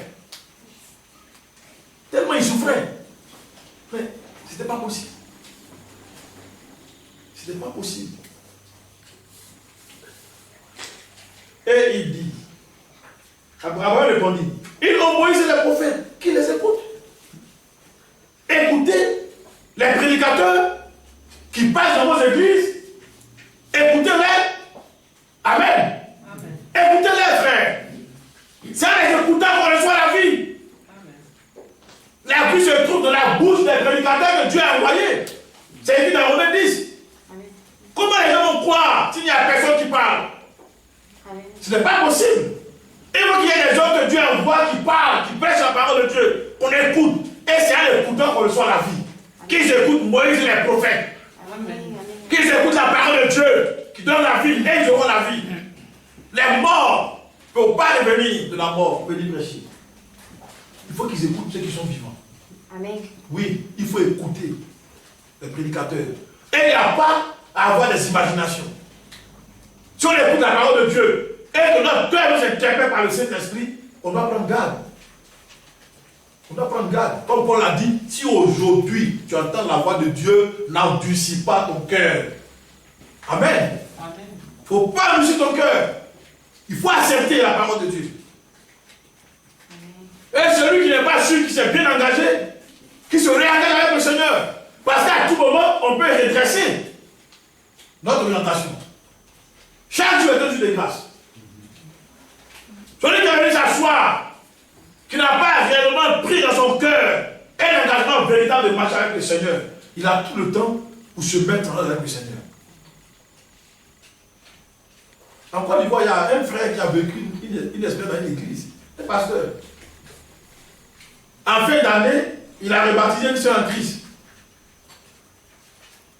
Tellement il souffrait. Mais c'était pas possible. C'était pas possible. Et il dit, Abraham répondit, ils ont Moïse et les prophètes, qui les écoutent. Écoutez les prédicateurs qui passent dans vos églises, écoutez-les. Amen. Amen. Écoutez-les, frères. C'est en les écoutant qu'on reçoit la vie. Amen. La vie se trouve dans la bouche des prédicateurs que Dieu a envoyés. C'est écrit dans Romains 10. Amen. Comment les gens vont croire s'il n'y a personne qui parle? Amen. Ce n'est pas possible. Il faut qu'il y ait des gens que Dieu envoie qui parlent, qui prêchent la parole de Dieu, qu'on écoute. Et c'est en écoutant qu'on reçoit la vie. Qu'ils écoutent Moïse et les prophètes. Qu'ils écoutent la parole de Dieu, qui donne la vie, et ils auront la vie. Les morts ne peuvent pas revenir de la mort, venir prêcher. Il faut qu'ils écoutent ceux qui sont vivants. Amen. Oui, il faut écouter les prédicateurs. Et il n'y a pas à avoir des imaginations. Si on écoute la parole de Dieu, et que notre cœur nous interpelle par le Saint-Esprit, on doit prendre garde. On doit prendre garde. Comme Paul l'a dit, si aujourd'hui tu entends la voix de Dieu, n'endurcis pas ton cœur. Amen. Il ne faut pas endurcir ton cœur. Il faut accepter la parole de Dieu. Amen. Et celui qui n'est pas sûr, qui s'est bien engagé, qui se réengage avec le Seigneur. Parce qu'à tout moment, on peut redresser notre orientation. Chaque jour est un jour de grâce. Celui qui est venu s'asseoir, qui n'a pas réellement pris dans son cœur un engagement véritable de marcher avec le Seigneur, il a tout le temps pour se mettre en ordre avec le Seigneur. En Côte d'Ivoire, il y a un frère qui a vécu une espèce dans une église, un pasteur. En fin d'année, il a rebaptisé une sœur en Christ,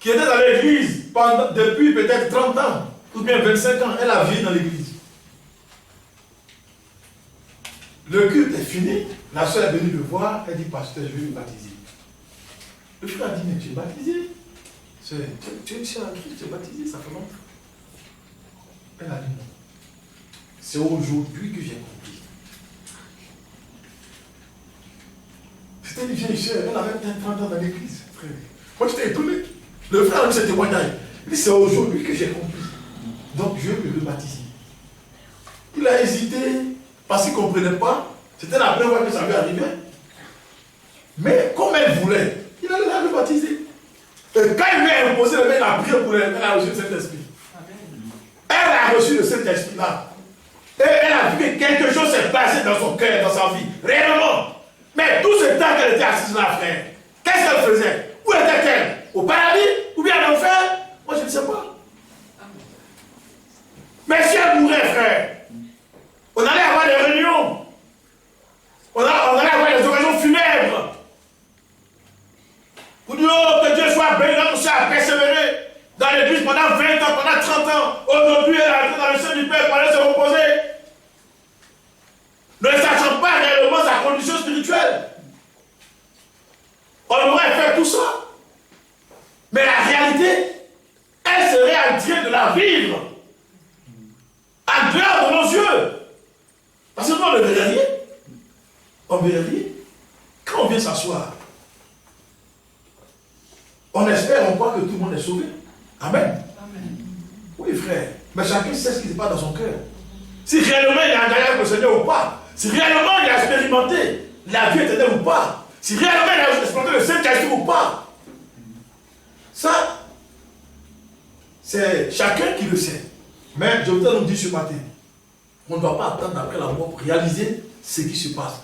qui était dans l'église depuis peut-être 30 ans, ou bien 25 ans, elle a vécu dans l'église. Le culte est fini. La soeur est venue le voir. Elle dit, pasteur, je vais me baptiser. Le frère a dit, mais tu es baptisé. Tu es ici à Christ, tu es baptisé, ça fait longtemps. Elle a dit non. C'est aujourd'hui que j'ai compris. C'était une vieille soeur, elle avait 30 ans dans l'église, frère. Moi j'étais étonné. Le frère a eu ce témoignage. Il dit, c'est aujourd'hui que j'ai compris. Donc je vais me baptiser. Il a hésité parce qu'il ne comprenait pas. C'était la première fois que ça lui arrivait. Mais comme elle voulait, il allait le baptiser. Et quand il lui a imposé le mec, il a prié pour elle, elle a reçu le Saint-Esprit. Elle a reçu le Saint-Esprit-là. Et elle a vu que quelque chose s'est passé dans son cœur, dans sa vie. Réellement. Mais tout ce temps qu'elle était assise là, frère, qu'est-ce qu'elle faisait? Où était-elle? Au paradis? Ou bien en enfer? Moi, je ne sais pas. Mais si elle mourait, frère, on allait avoir des réunions. On allait avoir des occasions funèbres. Pour dire, oh, que Dieu soit béni, notre soeur a persévéré dans l'église pendant 20 ans, pendant 30 ans. Aujourd'hui, elle est entrée dans le sein du Père pour aller se reposer. Ne sachant pas réellement sa condition spirituelle. On aurait fait tout ça. Mais la réalité, elle serait en train de la vivre. En dehors de nos yeux. Parce que nous, on ne verrait rien. On ne verrait rien. Quand on vient s'asseoir, on espère, on croit que tout le monde est sauvé. Amen. Amen. Oui, frère. Mais chacun sait ce qui se passe dans son cœur. Si réellement il a engagé avec le Seigneur ou pas. Si réellement il a expérimenté la vie éternelle ou pas. Si réellement il a expérimenté le Saint-Esprit ou pas. Ça, c'est chacun qui le sait. Mais je voudrais nous dire ce matin, on ne doit pas attendre après la mort pour réaliser ce qui se passe.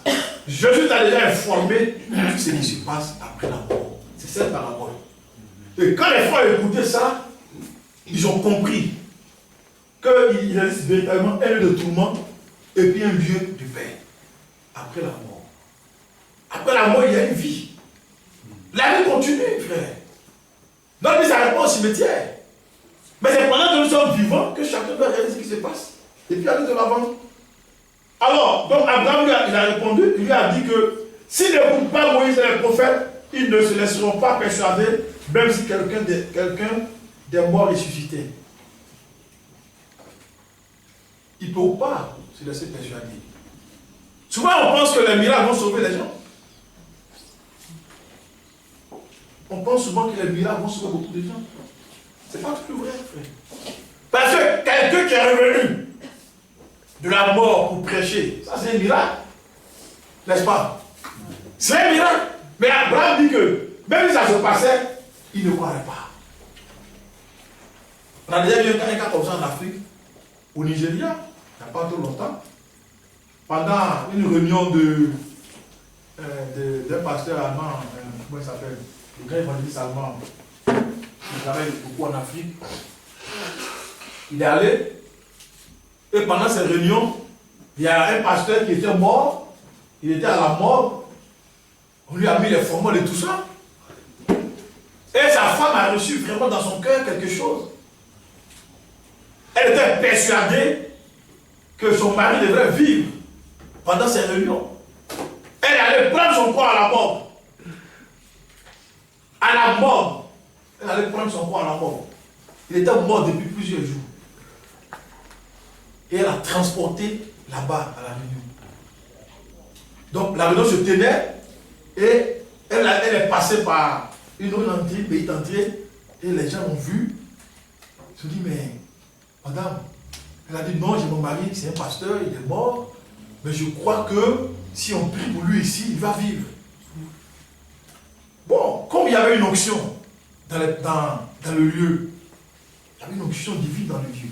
Jésus t'a déjà informé de ce qui se passe après la mort. C'est cette parabole. Et quand les frères ont écouté ça, ils ont compris qu'il existe véritablement un lieu de tourment et puis un lieu de paix. Après la mort. Après la mort, il y a une vie. La vie continue, frère. Notre vie s'arrête pas au cimetière. Mais c'est pendant que nous sommes vivants que chacun doit réaliser ce qui se passe. Et puis aller de l'avant. Alors, donc Abraham il a répondu, il lui a dit que s'ils n'écoutent pas Moïse et les prophètes, ils ne se laisseront pas persuader, même si quelqu'un des morts ressuscités. Ils ne peuvent pas se laisser persuader. Souvent, on pense que les miracles vont sauver les gens. On pense souvent que les miracles vont sauver beaucoup de gens. Ce n'est pas tout vrai, frère. Parce que quelqu'un qui est revenu de la mort pour prêcher, ça c'est un miracle. N'est-ce pas? C'est un miracle. Mais Abraham dit que même si ça se passait, il ne croirait pas. On a déjà vu un cas comme ça en Afrique, au Nigeria, il n'y a pas trop longtemps, pendant une réunion d'un pasteur allemand, comment il s'appelle? Le grand évangéliste allemand, qui travaille beaucoup en Afrique. Il est allé, et pendant cette réunion, il y a un pasteur qui était mort, il était à la mort, on lui a mis les formules et tout ça. Et sa femme a reçu vraiment dans son cœur quelque chose. Elle était persuadée que son mari devrait vivre pendant ces réunions. Elle allait prendre son corps à la mort. À la mort. Elle allait prendre son corps à la mort. Il était mort depuis plusieurs jours. Et elle a transporté là-bas à la réunion. Donc la réunion se tenait et elle est passée par une autre entrée, petite entrée, et les gens ont vu. Ils se sont dit, mais madame, elle a dit non, j'ai mon mari, c'est un pasteur, il est mort, mais je crois que si on prie pour lui ici, il va vivre. Bon, comme il y avait une onction dans le lieu, il y avait une onction divine dans le lieu.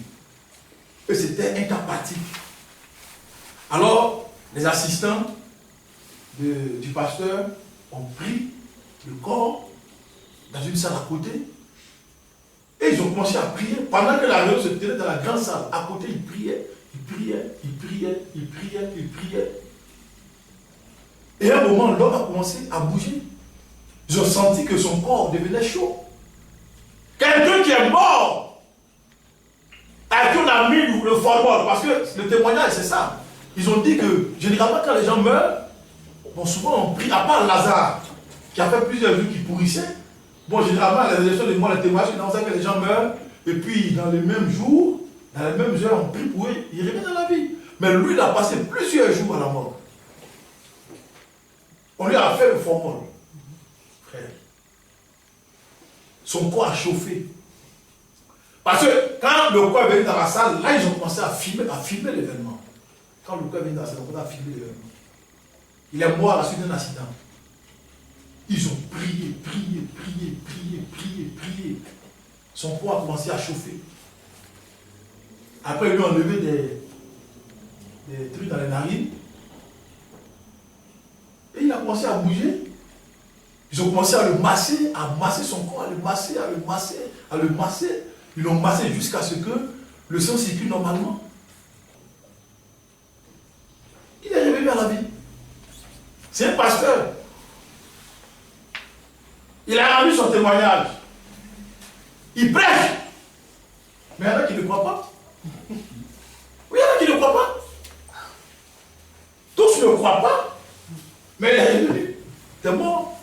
Et c'était un cas pratique. Alors, les assistants du pasteur ont pris le corps dans une salle à côté et ils ont commencé à prier. Pendant que la réunion se tenait dans la grande salle, à côté, ils priaient, ils priaient, ils priaient, ils priaient, ils priaient. Et à un moment, l'homme a commencé à bouger. Ils ont senti que son corps devenait chaud. Quelqu'un qui est mort, à qui on a mis le formol, parce que le témoignage, c'est ça. Ils ont dit que, généralement, quand les gens meurent, bon, souvent on prie, à part Lazare, qui a fait plusieurs jours qui pourrissaient. Bon, généralement, les élections de moi, les témoignages, c'est dans ça que les gens meurent, et puis dans les mêmes jours, dans les mêmes heures, on prie pour eux, ils reviennent dans la vie. Mais lui, il a passé plusieurs jours à la mort. On lui a fait le formol, frère. Son corps a chauffé. Parce que quand le corps est venu dans la salle, là, ils ont commencé à filmer l'événement. Quand le corps est venu dans la salle, ils ont commencé à filmer l'événement. Il est mort à la suite d'un accident. Ils ont prié. Son corps a commencé à chauffer. Après, ils lui ont enlevé des trucs dans les narines. Et il a commencé à bouger. Ils ont commencé à masser son corps, à le masser. Ils l'ont massé jusqu'à ce que le sang circule normalement. Il est revenu à la vie. C'est un pasteur. Il a rendu son témoignage. Il prêche. Mais il y en a qui ne croient pas. Oui, il y en a qui ne croient pas. Tous ne croient pas. Mais il est revenu. C'est mort.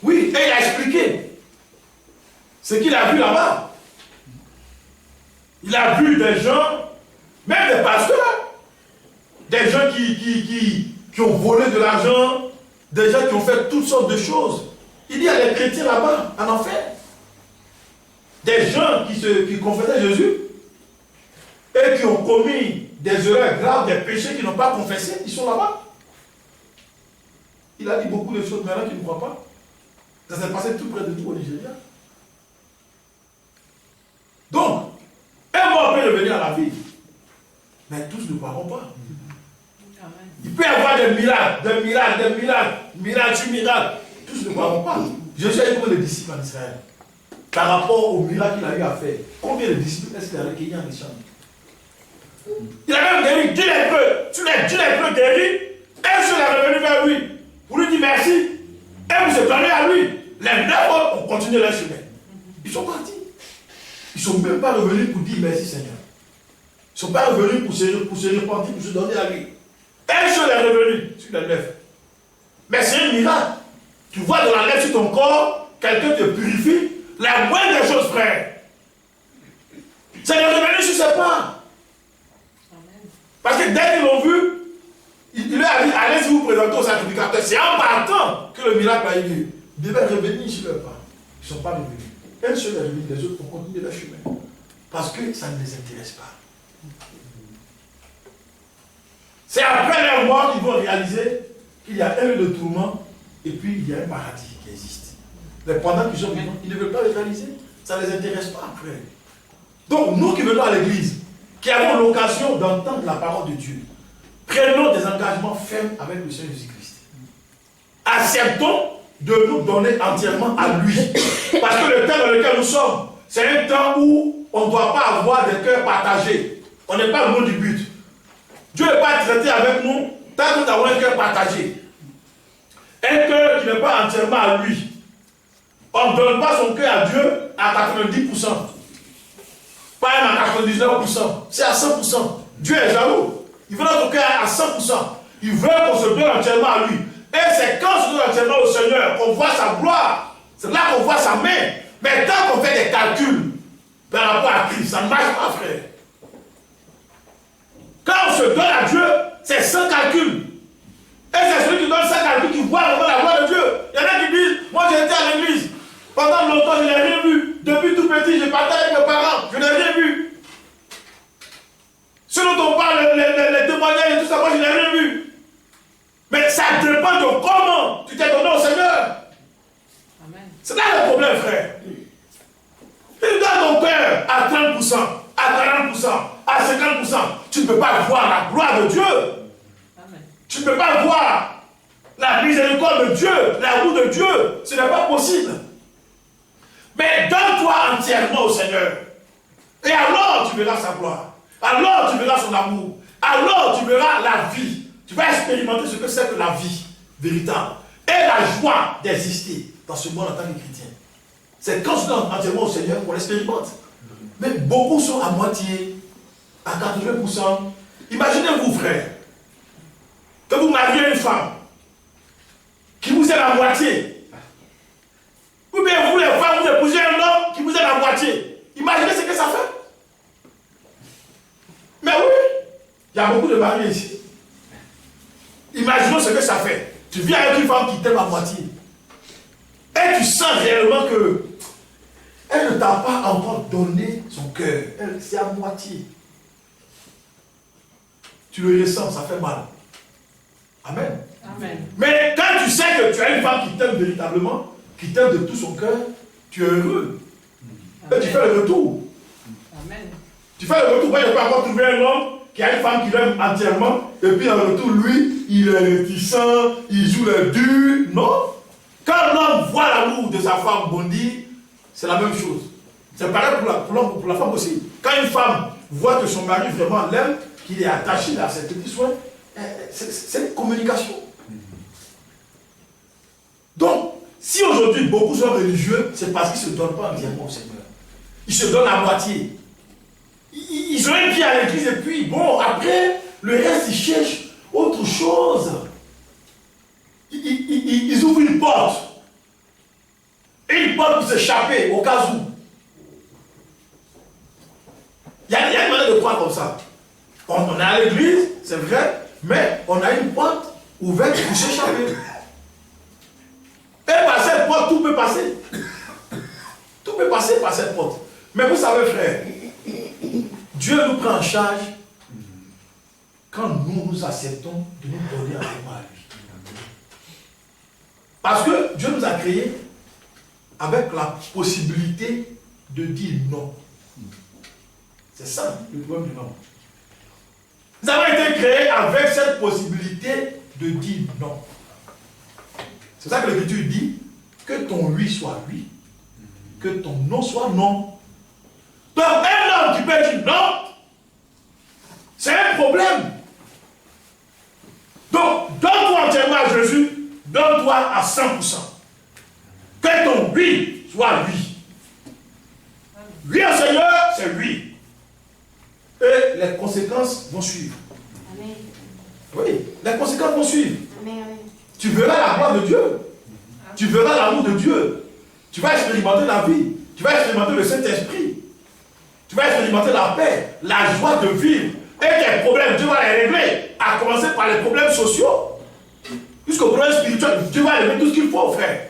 Oui, et il a expliqué ce qu'il a vu là-bas. Il a vu des gens, même des pasteurs, des gens qui ont volé de l'argent, des gens qui ont fait toutes sortes de choses. Il y a des chrétiens là-bas, en enfer. Des gens qui confessaient Jésus et qui ont commis des erreurs graves, des péchés qu'ils n'ont pas confessés, ils sont là-bas. Il a dit beaucoup de choses maintenant qu'ils ne croient pas. Ça s'est passé tout près de nous au Nigeria. Donc, un mort peut revenir à la vie. Mais tous ne croiront pas. Il peut y avoir des miracles, miracle sur miracle. Tous ne croiront pas. Jésus a eu combien de disciples en Israël? Par rapport au miracle qu'il a eu à faire, combien de disciples est-ce qu'il a recueilli en échange? Il a même guéri 10 lépreux. Sur les 10 lépreux guéris, un seul est revenu vers lui pour lui dire merci. Et vous êtes donné à lui. Les 9 autres ont continué leur chemin. Ils sont partis. Ils ne sont même pas revenus pour dire merci Seigneur. Ils ne sont pas revenus pour se repentir, pour se donner à lui. Un seul est revenu sur les 9. Mais c'est un miracle. Tu vois dans la lèvre sur ton corps, quelqu'un te purifie. La moindre des choses, frère. C'est de revenir sur ses pas. Parce que dès qu'ils l'ont vu, il leur a dit, allez-y vous présenter au sacrificateur. C'est en partant que le miracle a eu lieu. Ils devaient revenir sur leur pas. Ils ne sont pas revenus. Un seul est revenu, les autres ont continué leur chemin. Parce que ça ne les intéresse pas. C'est après leur mort qu'ils vont réaliser qu'il y a un lieu de tourment et puis il y a un paradis qui existe. Mais pendant qu'ils sont vivants, ils ne veulent pas les réaliser. Ça ne les intéresse pas après. Donc nous qui venons à l'église, qui avons l'occasion d'entendre la parole de Dieu, prenons des engagements fermes avec le Seigneur Jésus-Christ. Acceptons de nous donner entièrement à lui. Parce que le temps dans lequel nous sommes, c'est un temps où on ne doit pas avoir des cœurs partagés. On n'est pas loin du but. Dieu n'est pas traité avec nous tant que nous avons un cœur partagé. Un cœur qui n'est pas entièrement à lui. On ne donne pas son cœur à Dieu à 90%. Pas même à 99%. C'est à 100%. Dieu est jaloux. Il veut notre cœur à 100%. Il veut qu'on se donne entièrement à lui. Et c'est quand on se donne entièrement au Seigneur qu'on voit sa gloire. C'est là qu'on voit sa main. Mais tant qu'on fait des calculs par rapport à Christ, ça ne marche pas, frère. Quand on se donne à Dieu, c'est sans calcul. Et c'est celui qui donne sans calcul qui voit vraiment la gloire de Dieu. Il y en a qui disent, moi j'ai été à l'église. Pendant longtemps, je n'ai rien vu. Depuis tout petit, j'ai parlé avec mes parents. Je n'ai rien vu. Ce dont on parle, les témoignages et tout ça, moi je n'ai rien vu. Mais ça dépend de comment tu t'es donné au Seigneur. Amen. C'est là le problème, frère. Il donne ton cœur à 30%, à 40%, à 50%. Tu ne peux pas voir la gloire de Dieu. Amen. Tu ne peux pas voir la miséricorde de Dieu, l'amour de Dieu. Ce n'est pas possible. Mais donne-toi entièrement au Seigneur. Et alors tu verras sa gloire. Alors tu verras son amour. Alors tu verras la vie. Tu vas expérimenter ce que c'est que la vie véritable. Et la joie d'exister dans ce monde en tant que chrétien. C'est quand tu donnes entièrement au Seigneur qu'on l'expérimente. Mais beaucoup sont à moitié, à 80%. Imaginez-vous, frère, que vous mariez une femme qui vous aime à moitié, ou bien vous les femmes, vous épousez un homme qui vous aime à moitié, imaginez ce que ça fait. Mais oui, il y a beaucoup de mariés ici. Imaginons ce que ça fait. Tu viens avec une femme qui t'aime à moitié. Et tu sens réellement que elle ne t'a pas encore donné son cœur. C'est à moitié. Tu le ressens, ça fait mal. Amen. Amen. Mais quand tu sais que tu as une femme qui t'aime véritablement, qui t'aime de tout son cœur, tu es heureux. Et tu fais le retour. Amen. Tu fais le retour. Il peut encore trouver un homme qui a une femme qui l'aime entièrement, et puis en retour, lui, il est réticent, il joue le dur. Non. Quand l'homme voit l'amour de sa femme bondir, c'est la même chose. C'est pareil pour la femme aussi. Quand une femme voit que son mari vraiment l'aime, qu'il est attaché à ses petits soins, c'est une communication. Donc, si aujourd'hui beaucoup sont religieux, c'est parce qu'ils ne se donnent pas entièrement au Seigneur. Ils se donnent à moitié. Ils ont un pied à l'église et puis, bon, après, le reste, ils cherchent autre chose. Ils ouvrent une porte. Et une porte pour s'échapper au cas où. Il y a une manière de croire comme ça. On est à l'église, c'est vrai, mais on a une porte ouverte pour s'échapper. Et par cette porte, tout peut passer. Tout peut passer par cette porte. Mais vous savez, frère, Dieu nous prend en charge quand nous acceptons de nous donner à lui. Parce que Dieu nous a créés avec la possibilité de dire non. C'est ça le problème du non. Nous avons été créés avec cette possibilité de dire non. C'est ça que l'Écriture dit, que ton oui soit oui, que ton non soit non. Donc un homme qui peut dire non, c'est un problème. Donc donne-toi entièrement à Jésus, donne-toi à 100%. Que ton oui soit oui. Oui au Seigneur, c'est oui. Et les conséquences vont suivre. Amen. Oui, les conséquences vont suivre. Amen. Tu verras la gloire de Dieu. Tu verras l'amour de Dieu. Tu vas expérimenter la vie. Tu vas expérimenter le Saint-Esprit. Tu vas expérimenter la paix, la joie de vivre. Et tes problèmes, Dieu va les régler. À commencer par les problèmes sociaux. Jusqu'aux problèmes spirituels, Dieu va régler tout ce qu'il faut, frère.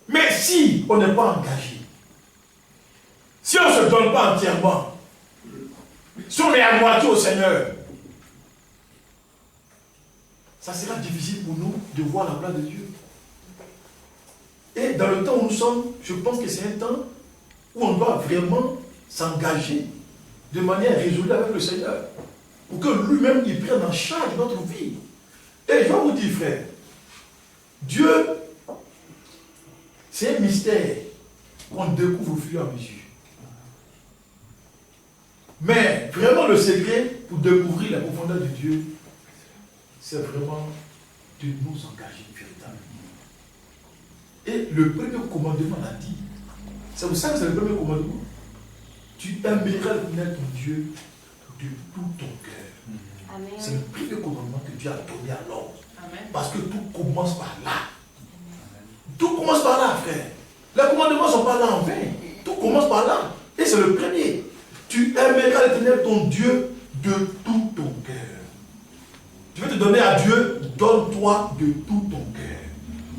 Mais si on n'est pas engagé, si on ne se donne pas entièrement, si on est à moitié au Seigneur, ça sera difficile pour nous de voir la gloire de Dieu. Et dans le temps où nous sommes, je pense que c'est un temps où on doit vraiment s'engager de manière résolue avec le Seigneur, pour que lui-même il prenne en charge notre vie. Et je vais vous dire, frère, Dieu, c'est un mystère qu'on découvre au fur et à mesure. Mais vraiment le secret pour découvrir la profondeur de Dieu, c'est vraiment de nous engager véritablement. Et le premier commandement l'a dit. C'est pour ça que c'est le premier commandement. Tu aimeras connaître ton Dieu de tout ton cœur. Amen. C'est le premier commandement que Dieu a donné à l'homme. Amen. Parce que tout commence par là. Tout commence par là, frère. Les commandements ne sont pas là en vain. Tout commence par là. Et c'est le premier. Tu aimeras l'éternel ton Dieu de tout ton cœur. Tu veux te donner à Dieu, donne-toi de tout ton cœur.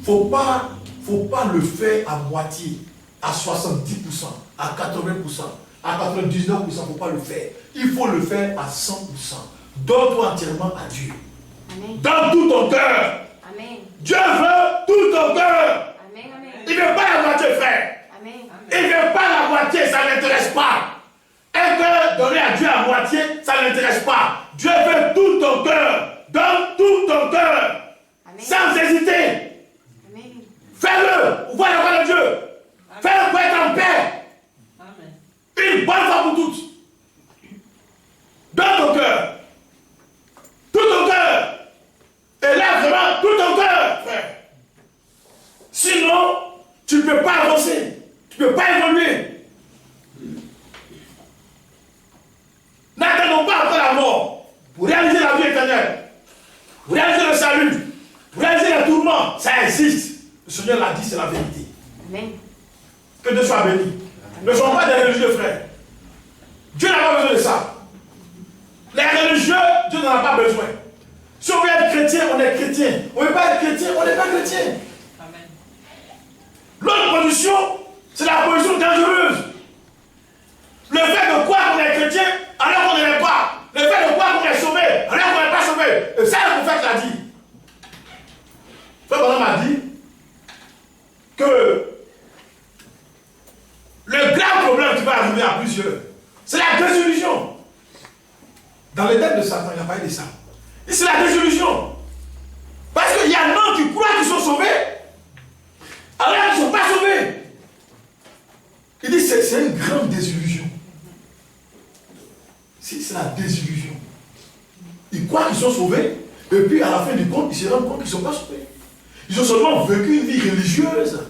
Faut pas le faire à moitié, à 70%, à 80%, à 99%, il ne faut pas le faire. Il faut le faire à 100%. Donne-toi entièrement à Dieu. Amen. Donne tout ton cœur. Amen. Dieu veut tout ton cœur. Amen. Amen. Il ne veut pas la moitié, frère. Amen. Il ne veut pas la moitié, ça ne l'intéresse pas. Un cœur donné à Dieu à moitié, ça ne l'intéresse pas. Dieu veut tout ton cœur. Donne tout ton cœur. Amen. Sans hésiter. Amen. Fais-le pour voir la gloire de Dieu. Fais-le pour être en paix. Amen. Une bonne fois pour toutes. Donne ton cœur. Tout ton cœur. Et là, vraiment, tout ton cœur, frère. Sinon, tu ne peux pas avancer. Tu ne peux pas évoluer. N'attendons pas après la mort pour réaliser la vie éternelle. vous réalisez le salut, vous réalisez le tourment, ça existe. Le Seigneur l'a dit, c'est la vérité. Amen. Que Dieu soit béni. Ne soyons pas des religieux, frères. Dieu n'a pas besoin de ça. Les religieux, Dieu n'en a pas besoin. Si on veut être chrétien, on est chrétien. On ne veut pas être chrétien, on n'est pas chrétien. Amen. L'autre position, c'est la position dangereuse. Le fait de croire qu'on est chrétien alors qu'on ne l'est pas. Le fait de croire qu'on est sauvé alors qu'on n'est pas sauvé. Et ça, le prophète l'a dit. Frère Branham m'a dit que le grand problème qui va arriver à plusieurs, c'est la désillusion. Dans les têtes de Satan, il a parlé de ça. Et c'est la désillusion. Parce qu'il y a des gens qui croient qu'ils sont sauvés, alors qu'ils ne sont pas sauvés. Il dit que c'est une grande désillusion. C'est la désillusion. Ils croient qu'ils sont sauvés, et puis à la fin du compte, ils se rendent compte qu'ils ne sont pas sauvés. Ils ont seulement vécu une vie religieuse.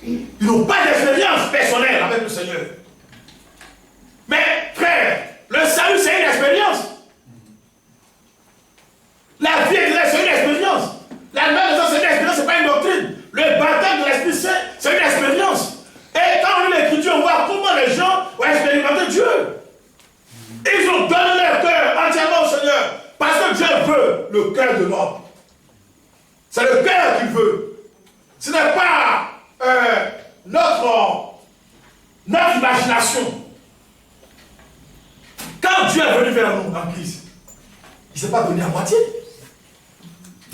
Ils n'ont pas d'expérience personnelle avec le Seigneur. Mais frère, le salut c'est une expérience. La vie éternelle c'est une expérience. La mère de Dieu c'est une expérience, c'est pas une doctrine. Le baptême de l'Esprit Saint c'est une expérience. Et quand on lit l'Écriture, on voit comment les gens ont expérimenté Dieu. Ils ont donné leur cœur entièrement au Seigneur. Parce que Dieu veut le cœur de l'homme. C'est le cœur qu'il veut. Ce n'est pas notre imagination. Quand Dieu est venu vers nous en Christ, il ne s'est pas donné à moitié.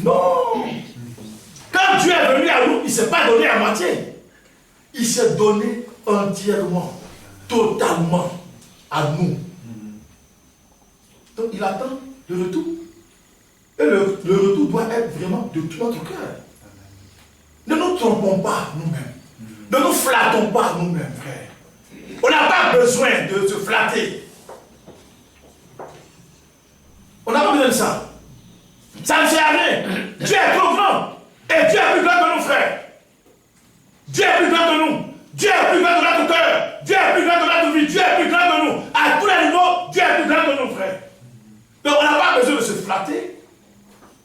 Non. Quand Dieu est venu à nous, il ne s'est pas donné à moitié. Il s'est donné entièrement, totalement à nous. Donc il attend le retour. Et le retour doit être vraiment de tout notre cœur. Ne nous trompons pas nous-mêmes. Ne nous flattons pas nous-mêmes, frère. On n'a pas besoin de se flatter. On n'a pas besoin de ça. Ça ne sert à rien. Dieu est trop grand. Et Dieu est plus grand que nous, frères. Dieu est plus grand que nous. Dieu est plus grand que notre cœur. Dieu est plus grand que notre vie. Dieu est plus grand que nous. À tous les niveaux, Dieu est plus grand que nous, frères. Donc on n'a pas besoin de se flatter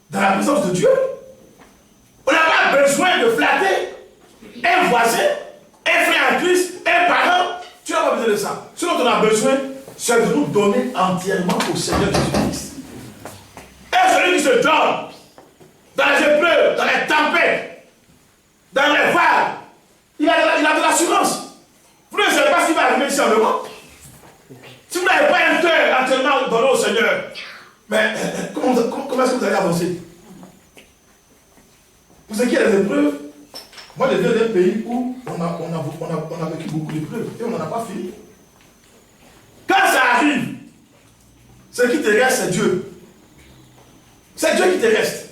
dans la présence de Dieu. On n'a pas besoin de flatter un voisin, un frère en Christ, un parent. Tu n'as pas besoin de ça. Ce dont on a besoin, c'est de nous donner entièrement au Seigneur Jésus-Christ. Et celui qui se donne dans les épreuves, dans les tempêtes, dans les vagues, il a de l'assurance. Vous ne savez pas ce qui va arriver ici en Europe. Si vous n'avez pas un cœur entièrement donné au Seigneur, mais comment est-ce que vous allez avancer? Pour ce qui est des épreuves, moi je viens d'un pays où on a vécu beaucoup d'épreuves et on n'en a pas fini. Quand ça arrive, ce qui te reste, c'est Dieu. C'est Dieu qui te reste.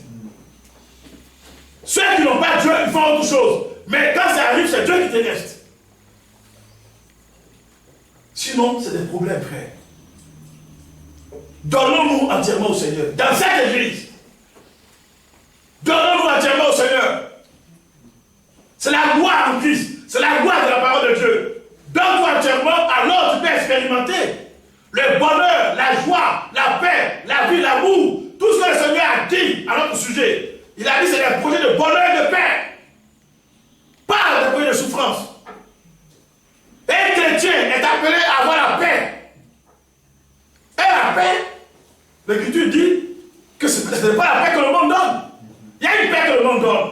Ceux qui n'ont pas Dieu, ils font autre chose. Mais quand ça arrive, c'est Dieu qui te reste. Sinon, c'est des problèmes, frère. Donnons-nous entièrement au Seigneur. Dans cette église, donnons-nous entièrement au Seigneur. C'est la gloire en Christ. C'est la gloire de la parole de Dieu. Donne-toi entièrement, alors tu peux expérimenter le bonheur, la joie, la paix, la vie, l'amour. Tout ce que le Seigneur a dit à notre sujet. Il a dit c'est des projets de bonheur et de paix. Pas des projets de souffrance. Un chrétien est appelé à avoir la paix. Et la paix, l'Écriture dit que ce n'est pas la paix que le monde donne. Il y a une paix que le monde donne.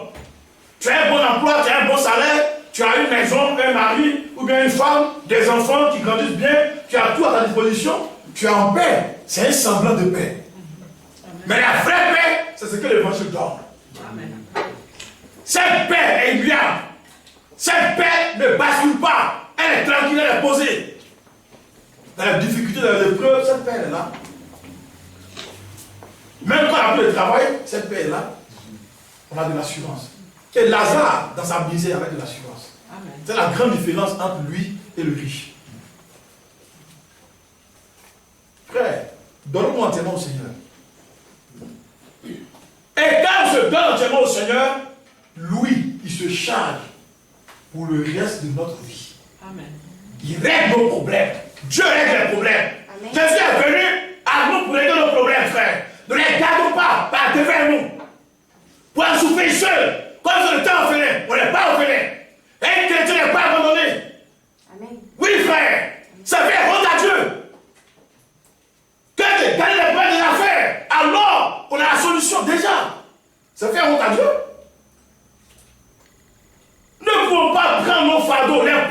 Tu as un bon emploi, tu as un bon salaire, tu as une maison, un mari, ou bien une femme, des enfants qui grandissent bien, tu as tout à ta disposition, tu es en paix. C'est un semblant de paix. Mais la vraie paix, c'est ce que l'Évangile donne. Amen. Cette paix est immuable. Cette paix ne bascule pas. Elle est tranquille, elle est posée. Dans la difficulté, dans l'épreuve, cette paix est là. Même quand on a plus de travail, cette paix est là. On a de l'assurance. Et Lazare, dans sa misère, avait de l'assurance. C'est la grande différence entre lui et le riche. Frère, donne-nous entièrement au Seigneur. Et quand on se donne entièrement au Seigneur, lui, il se charge pour le reste de notre vie. Amen. Il règle nos problèmes. Dieu règle les problèmes. Amen. Jésus est venu à nous pour régler nos problèmes, frère. Ne les gardons pas par là devant nous pour en souffrir seul. Comme sur le temps orphelin, on n'est pas orphelin. Un chrétien n'est pas abandonné. Amen. Oui, frère, ça fait honte à Dieu. Que de gagner les problèmes des affaires, alors on a la solution déjà. Ça fait honte à Dieu. Ne pouvons pas prendre nos fardeaux, les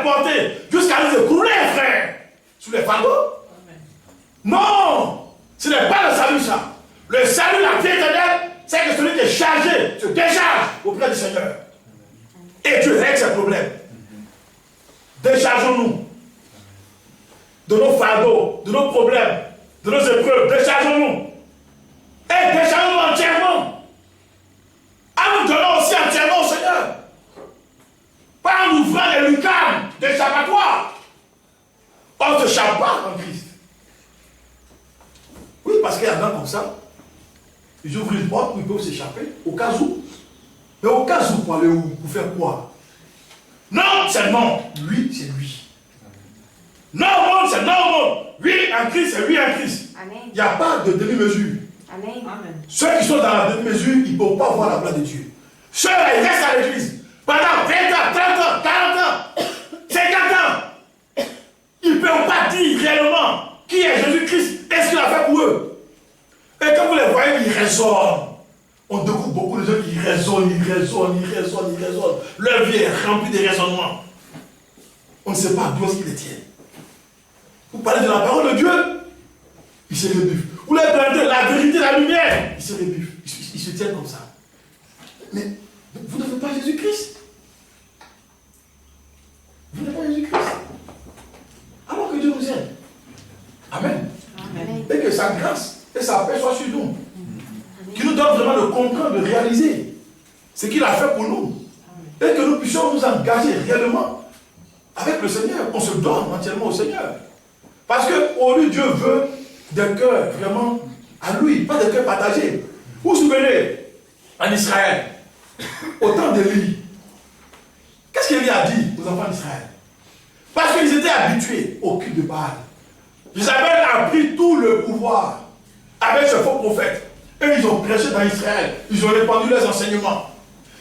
porter, jusqu'à nous écrouler, frère, sous les fardeaux. Amen. Non, ce n'est pas le salut, ça. Le salut, la vie éternelle, c'est que celui qui est chargé se décharge auprès du Seigneur. Et Dieu règle ses problèmes. Déchargeons-nous de nos fardeaux, de nos problèmes, de nos épreuves. Déchargeons-nous. Et déchargeons-nous entièrement. En nous donnant aussi entièrement au Seigneur. Pas en ouvrant les lucarnes d'échappatoire. On ne s'échappe pas en Christ. Oui, parce qu'il y a des gens comme ça. Ils ouvrent une porte où ils peuvent s'échapper, au cas où. Mais au cas où, pour aller où? Pour faire quoi? Non, c'est non. Lui, c'est lui. Non au monde, c'est non au monde. Oui en Christ, c'est oui en Christ. Amen. Il n'y a pas de demi-mesure. Amen. Amen. Ceux qui sont dans la demi-mesure, ils ne peuvent pas voir la gloire de Dieu. Ceux-là, ils restent à l'église pendant 20 ans, 30 ans, 40 ans, 50 ans. Ils ne peuvent pas dire réellement qui est Jésus-Christ et ce qu'il a fait pour eux. Et quand vous les voyez, ils raisonnent. On découvre beaucoup de gens qui raisonnent. Leur vie est remplie de raisonnements. On ne sait pas d'où est-ce qu'ils les tiennent. Vous parlez de la parole de Dieu, ils se rebuffent. Vous leur parlez de la vérité, la lumière, ils se rebuffent. Ils se tiennent comme ça. Mais vous n'avez pas Jésus-Christ. Vous n'avez pas Jésus-Christ. Alors que Dieu nous aime. Amen. Amen. Et que sa grâce et sa paix soient sur nous. Qui nous donne vraiment de comprendre, de réaliser ce qu'il a fait pour nous. Et que nous puissions nous engager réellement avec le Seigneur. On se donne entièrement au Seigneur. Parce que au lieu Dieu veut des cœurs vraiment à lui, pas des cœurs partagés. Vous vous souvenez, en Israël, au temps d'Élie, qu'est-ce qu'Élie a dit aux enfants d'Israël? Parce qu'ils étaient habitués au culte de Baal. Isabelle a pris tout le pouvoir avec ce faux prophète. Et ils ont prêché dans Israël. Ils ont répandu leurs enseignements.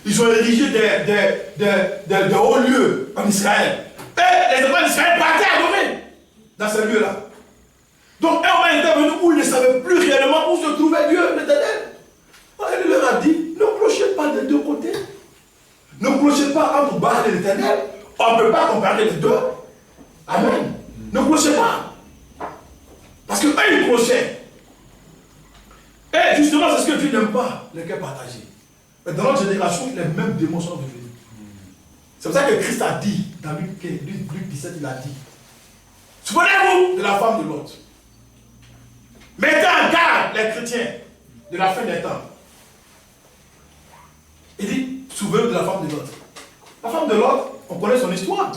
Ils ont érigé des hauts lieux en Israël. Et les enfants d'Israël partaient adorer dans ces lieux-là. Donc, un moment était venu où ils ne savaient plus réellement où se trouvait Dieu, l'Éternel. Il leur a dit, ne clochez pas des deux côtés. Ne clochez pas entre Baal et l'Éternel. On ne peut pas comparer les deux. Amen. Ne clochez pas. Parce que eux, ils clochaient. Et justement, c'est ce que Dieu n'aime pas, les cœurs partagés. Mais dans notre génération, les mêmes démons sont devenus. C'est pour ça que Christ a dit, dans Luc 17, il a dit, souvenez-vous de la femme de Lot. Mettez en garde les chrétiens de la fin des temps. Il dit, souvenez-vous de la femme de Lot. La femme de Lot, on connaît son histoire.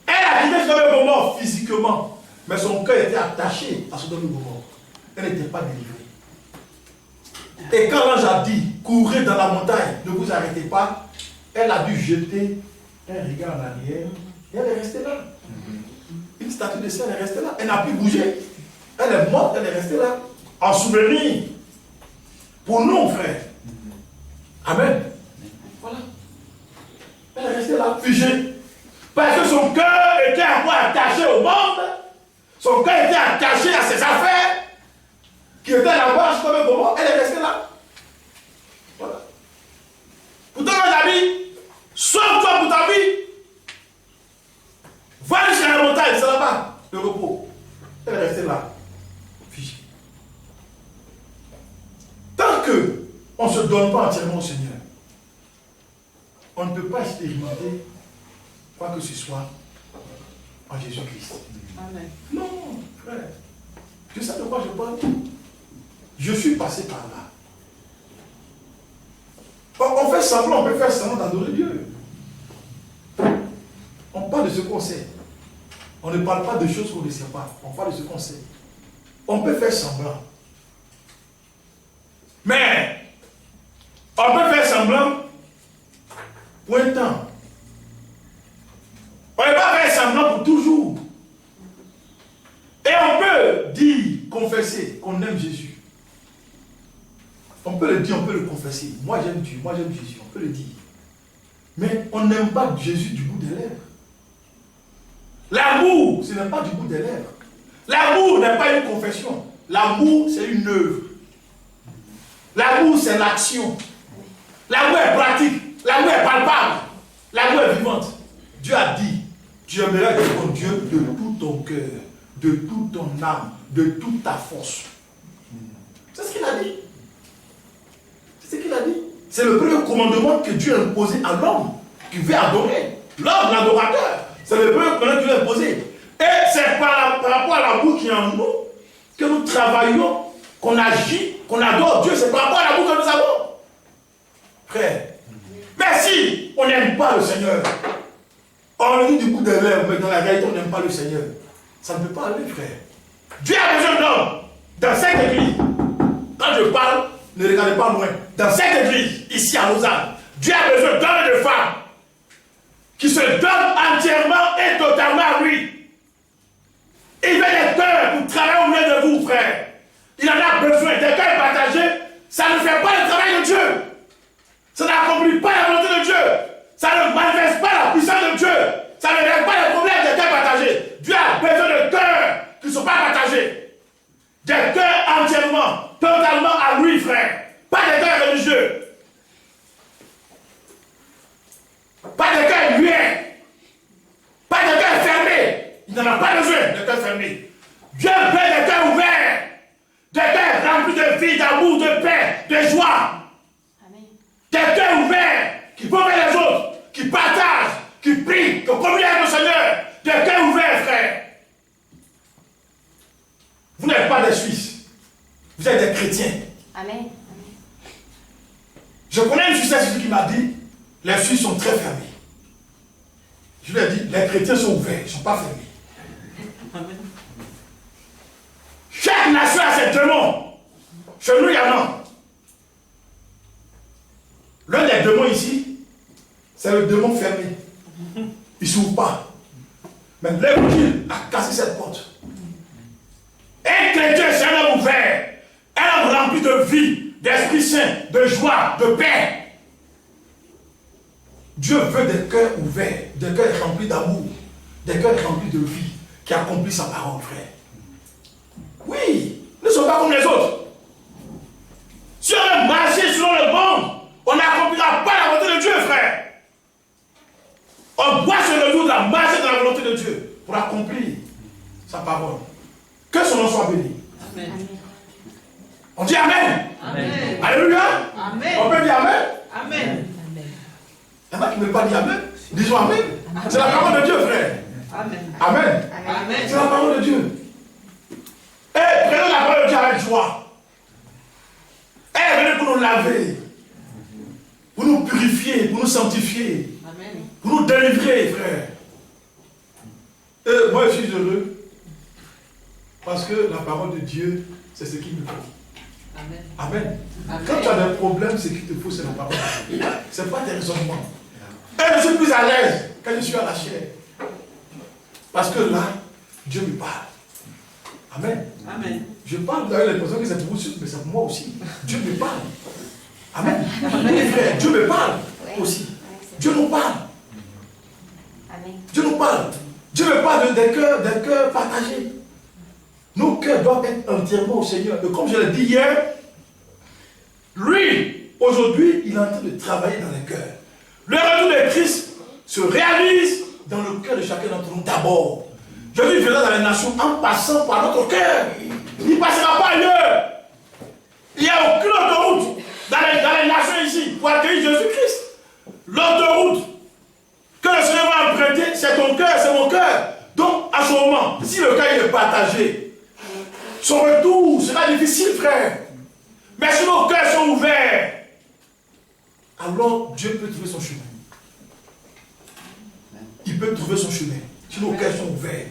Elle a quitté Sodome et Gomorrhe physiquement, mais son cœur était attaché à Sodome et Gomorrhe. Elle n'était pas délivrée. Et quand l'ange a dit, courez dans la montagne, ne vous arrêtez pas, elle a dû jeter un regard en arrière et elle est restée là. Une statue de ciel, elle est restée là. Elle n'a plus bougé. Elle est morte, elle est restée là. En souvenir. Pour nous, frère. Amen. Voilà. Elle est restée là, figée. Parce que son cœur était encore attaché au monde. Son cœur était attaché à ses affaires. Qui était là-bas, comme un moment, elle est restée là. Voilà. Pourtant, elle a dit, sauve-toi pour ta vie. Va aller sur la montagne, c'est là-bas, le repos. Elle est restée là, figée. Tant qu'on ne se donne pas entièrement au Seigneur, on ne peut pas expérimenter quoi que ce soit en Jésus-Christ. Amen. Non, frère. Je sais de quoi je parle. Je suis passé par là. On fait semblant, on peut faire semblant d'adorer Dieu. On parle de ce qu'on sait. On ne parle pas de choses qu'on ne sait pas. On parle de ce qu'on sait. On peut faire semblant. Mais, on peut faire semblant pour un temps. On ne peut pas faire semblant pour toujours. Et on peut dire, confesser qu'on aime Jésus. confesser. Moi j'aime Dieu, moi j'aime Jésus, on peut le dire. Mais on n'aime pas Jésus du bout des lèvres. L'amour, ce n'est pas du bout des lèvres. L'amour n'est pas une confession. L'amour, c'est une œuvre. L'amour, c'est l'action. L'amour est pratique. L'amour est palpable. L'amour est vivante. Dieu a dit, tu aimeras ton Dieu de tout ton cœur, de toute ton âme, de toute ta force. C'est ce qu'il a dit. C'est ce qu'il a dit. C'est le premier commandement que Dieu a imposé à l'homme qui veut adorer. L'homme, l'adorateur. C'est le premier commandement que Dieu a imposé. Et c'est par rapport à l'amour qui est en nous que nous travaillons, qu'on agit, qu'on adore Dieu. C'est par rapport à l'amour que nous avons. Frère. Mais si on n'aime pas le Seigneur, on le dit du bout des lèvres, mais dans la réalité, on n'aime pas le Seigneur. Ça ne peut pas aller, frère. Dieu a besoin d'hommes dans cette église. Quand je parle, ne regardez pas loin. Dans cette église, ici à Lausanne, Dieu a besoin d'hommes et de femmes qui se donnent entièrement et totalement à lui. Il veut des cœurs pour travailler au milieu de vous, frère. Il en a besoin. Des cœurs partagés, ça ne fait pas le travail de Dieu. Ça n'accomplit pas la volonté de Dieu. Ça ne manifeste pas la puissance de Dieu. Ça ne règle pas les problèmes des cœurs partagés. Dieu a besoin de cœurs qui ne sont pas partagés. Des cœurs entièrement, totalement à lui, frère. Pas des cœurs religieux. Pas des cœurs muets. Pas des cœurs fermés. Il n'en a pas besoin de cœurs fermés. Dieu veut des cœurs ouverts. Des cœurs remplis de vie, d'amour, de paix, de joie. Amen. Des cœurs ouverts qui vont vers les autres, qui partagent, qui prient, qui communient avec le Seigneur. Des cœurs ouverts, frère. Vous n'êtes pas des Suisses. Vous êtes des chrétiens. Amen. Je connais une Suisse qui m'a dit, les Suisses sont très fermés. Je lui ai dit, les chrétiens sont ouverts, ils ne sont pas fermés. Amen. Chaque nation a ses démons. Chez nous, il y en a. L'un des démons ici, c'est le démon fermé. Il ne s'ouvre pas. Mais l'évangile a cassé cette porte. Un chrétien, c'est un homme ouvert. Un homme rempli de vie, d'Esprit Saint, de joie, de paix. Dieu veut des cœurs ouverts, des cœurs remplis d'amour, des cœurs remplis de vie, qui accomplissent sa parole, frère. Oui, nous ne sommes pas comme les autres. Si on veut marcher selon le monde, on n'accomplira pas la volonté de Dieu, frère. On doit se résoudre à marcher dans la volonté de Dieu pour accomplir sa parole. Que son nom soit béni. Amen. On dit Amen. Amen. Alléluia. Amen. On peut dire Amen. Amen. Il y en a qui ne veulent pas dire Amen. Disons Amen. C'est la parole de Dieu, frère. Amen. Amen. Amen. C'est la parole de Dieu. Eh, prenons la parole de Dieu avec joie. Eh, venez pour nous laver, pour nous purifier, pour nous sanctifier, Amen. pour nous délivrer, frère. Et moi, je suis heureux parce que la parole de Dieu, c'est ce qu'il me faut. Amen. Amen. Amen. Quand tu as des problèmes, ce qu'il te faut, c'est la parole de Dieu. Ce n'est pas tes raisonnements. Et je suis plus à l'aise quand je suis à la chair. Parce que là, Dieu me parle. Amen. Amen. Je parle, vous avez l'impression que c'est pour vous, mais c'est pour moi aussi. Dieu me parle. Amen. Mes frères, Dieu me parle aussi. Dieu nous parle. Amen. Dieu nous parle. Dieu me parle des cœurs partagés. Nos cœurs doivent être entièrement au Seigneur. Et comme je l'ai dit hier, lui, aujourd'hui, il est en train de travailler dans les cœurs. Le retour de Christ se réalise dans le cœur de chacun d'entre nous d'abord. Jésus viendra dans les nations en passant par notre cœur. Il ne passera pas ailleurs. Il n'y a aucune autoroute dans les nations ici pour accueillir Jésus-Christ. L'autoroute que le Seigneur va emprunter, c'est ton cœur, c'est mon cœur. Donc, à ce moment, si le cœur est partagé, son retour sera difficile, frère. Mais si nos cœurs sont ouverts, alors Dieu peut trouver son chemin. Il peut trouver son chemin. Si nos cœurs sont ouverts.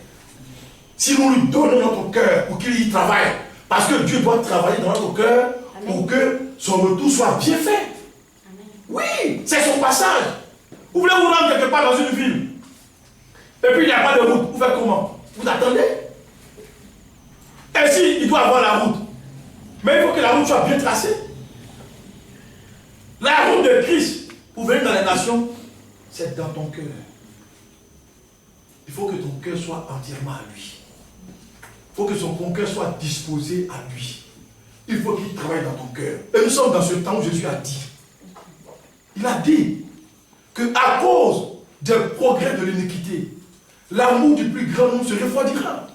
Si nous lui donnons notre cœur pour qu'il y travaille. Parce que Dieu doit travailler dans notre cœur pour que son retour soit bien fait. Amen. Oui, c'est son passage. Vous voulez vous rendre quelque part dans une ville. Et puis il n'y a pas de route. Vous faites comment? Vous attendez. Et si il doit avoir la route. Mais il faut que la route soit bien tracée. La route de Christ pour venir dans les nations, c'est dans ton cœur. Il faut que ton cœur soit entièrement à lui. Il faut que ton cœur soit disposé à lui. Il faut qu'il travaille dans ton cœur. Et nous sommes dans ce temps où Jésus a dit. Il a dit qu'à cause des progrès de l'iniquité, l'amour du plus grand nombre se refroidira.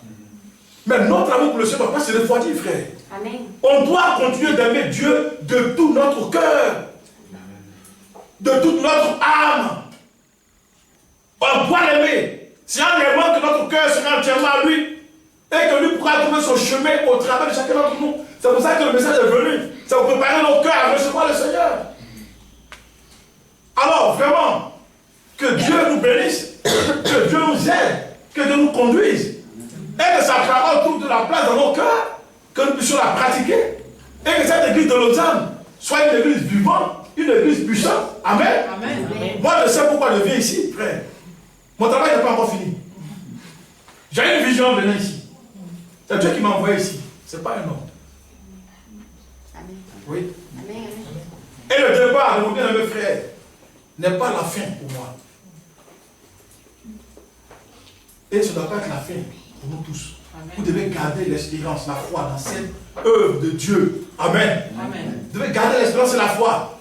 Mais notre amour pour le Seigneur ne doit pas se refroidir, frère. Amen. On doit continuer d'aimer Dieu de tout notre cœur, de toute notre âme. On doit l'aimer. C'est en aimant que notre cœur sera entièrement à lui et que lui pourra trouver son chemin au travers de chacun d'entre nous. C'est pour ça que le message est venu. C'est pour préparer nos cœurs à recevoir le Seigneur. Alors, vraiment, que Dieu nous bénisse, que Dieu nous aide, que Dieu nous conduise, et que sa parole trouve de la place dans nos cœurs, que nous puissions la pratiquer, et que cette église de Lausanne soit une église vivante, une église puissante. Amen. Amen. Moi, je sais pourquoi je viens ici, frère. Mon travail n'est pas encore fini. J'ai une vision de venir ici. C'est Dieu qui m'a envoyé ici. Ce n'est pas un homme. Amen. Oui. Amen. Et le départ de mon bien-aimé frère n'est pas la fin pour moi. Et ce ne doit pas être la fin pour nous tous. Amen. Vous devez garder l'espérance, la foi dans cette œuvre de Dieu. Amen. Amen. Vous devez garder l'espérance et la foi.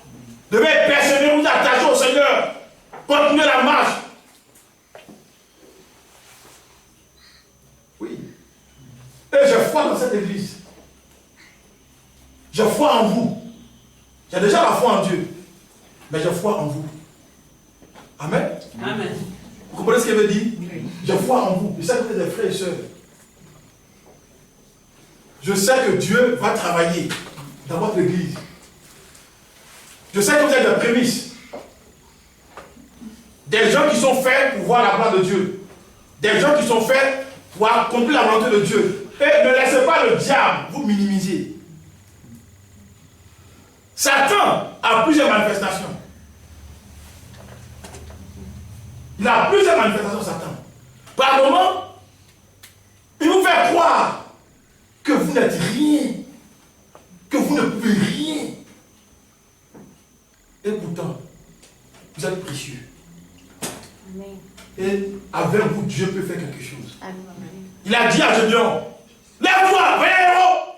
Vous devez persévérer, vous attacher au Seigneur. Continuez la marche. Oui. Et j'ai foi dans cette église. J'ai foi en vous. J'ai déjà la foi en Dieu. Mais j'ai foi en vous. Amen. Amen. Vous comprenez ce qu'il veut dire? Oui. J'ai foi en vous. Je sais que vous êtes des frères et sœurs. Je sais que Dieu va travailler dans votre église. Je sais que vous êtes des prémices. Des gens qui sont faits pour voir la gloire de Dieu. Des gens qui sont faits pour accomplir la volonté de Dieu. Et ne laissez pas le diable vous minimiser. Satan a plusieurs manifestations. Il a plusieurs manifestations, Satan. Par moment, il vous fait croire que vous n'êtes rien, que vous ne pouvez rien. Et pourtant, vous êtes précieux. Amen. Et avec vous, Dieu peut faire quelque chose. Amen. Il a dit à Gédéon, lève-toi, viens héros.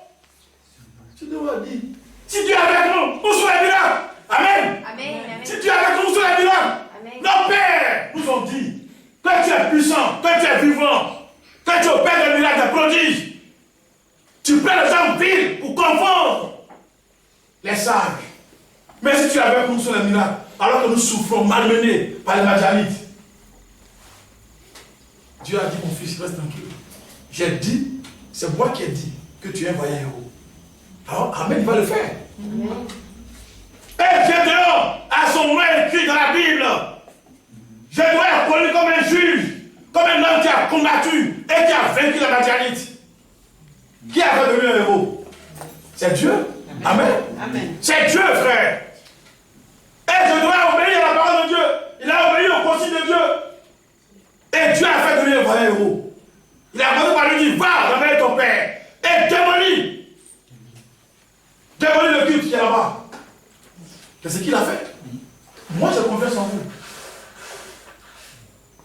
Gédéon a dit, si Dieu est avec nous, où sont les miracles? Amen. Amen. Si Dieu est avec nous, où sont les miracles? Amen. Nos pères nous ont dit que tu es puissant, que tu es vivant, que tu opères des miracles, des prodiges. Tu prends les gens viles pour confondre les sages. Mais si tu es avec nous sur les miracles, alors que nous souffrons malmenés par les Madianites, Dieu a dit, mon fils, reste tranquille. J'ai dit, c'est moi qui ai dit que tu es un vaillant héros. Alors, Amen, il va le faire. Amen. Et Gédéon a son nom écrit dans la Bible. Gédéon est connu comme un juge, comme un homme qui a combattu et qui a vaincu la Madianite. Qui a fait de lui un héros? C'est Dieu. Amen. Amen. C'est Dieu, frère. Et Gédéon a obéi à la parole de Dieu. Il a obéi au conseil de Dieu. Et Dieu a fait de lui un vaillant héros. Il a commencé par lui dire, va, ramène ton père. Et démolis. Démolis le culte qui est là-bas. C'est ce qu'il a fait. Moi, je confiance en vous.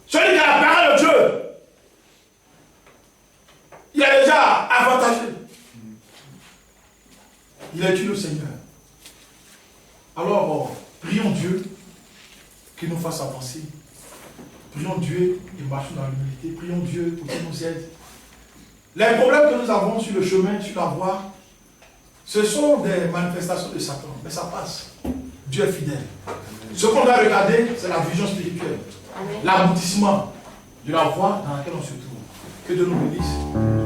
Celui qui a la parole de Dieu, il est déjà avantagé. Il a tué le Seigneur. Alors, prions Dieu qu'il nous fasse avancer. Prions Dieu et marchons dans l'humilité. Prions Dieu pour qu'il nous aide. Les problèmes que nous avons sur le chemin, sur la voie, ce sont des manifestations de Satan. Mais ça passe. Dieu est fidèle. Ce qu'on doit regarder, c'est la vision spirituelle. Amen. L'aboutissement de la voie dans laquelle on se trouve. Que Dieu nous bénisse.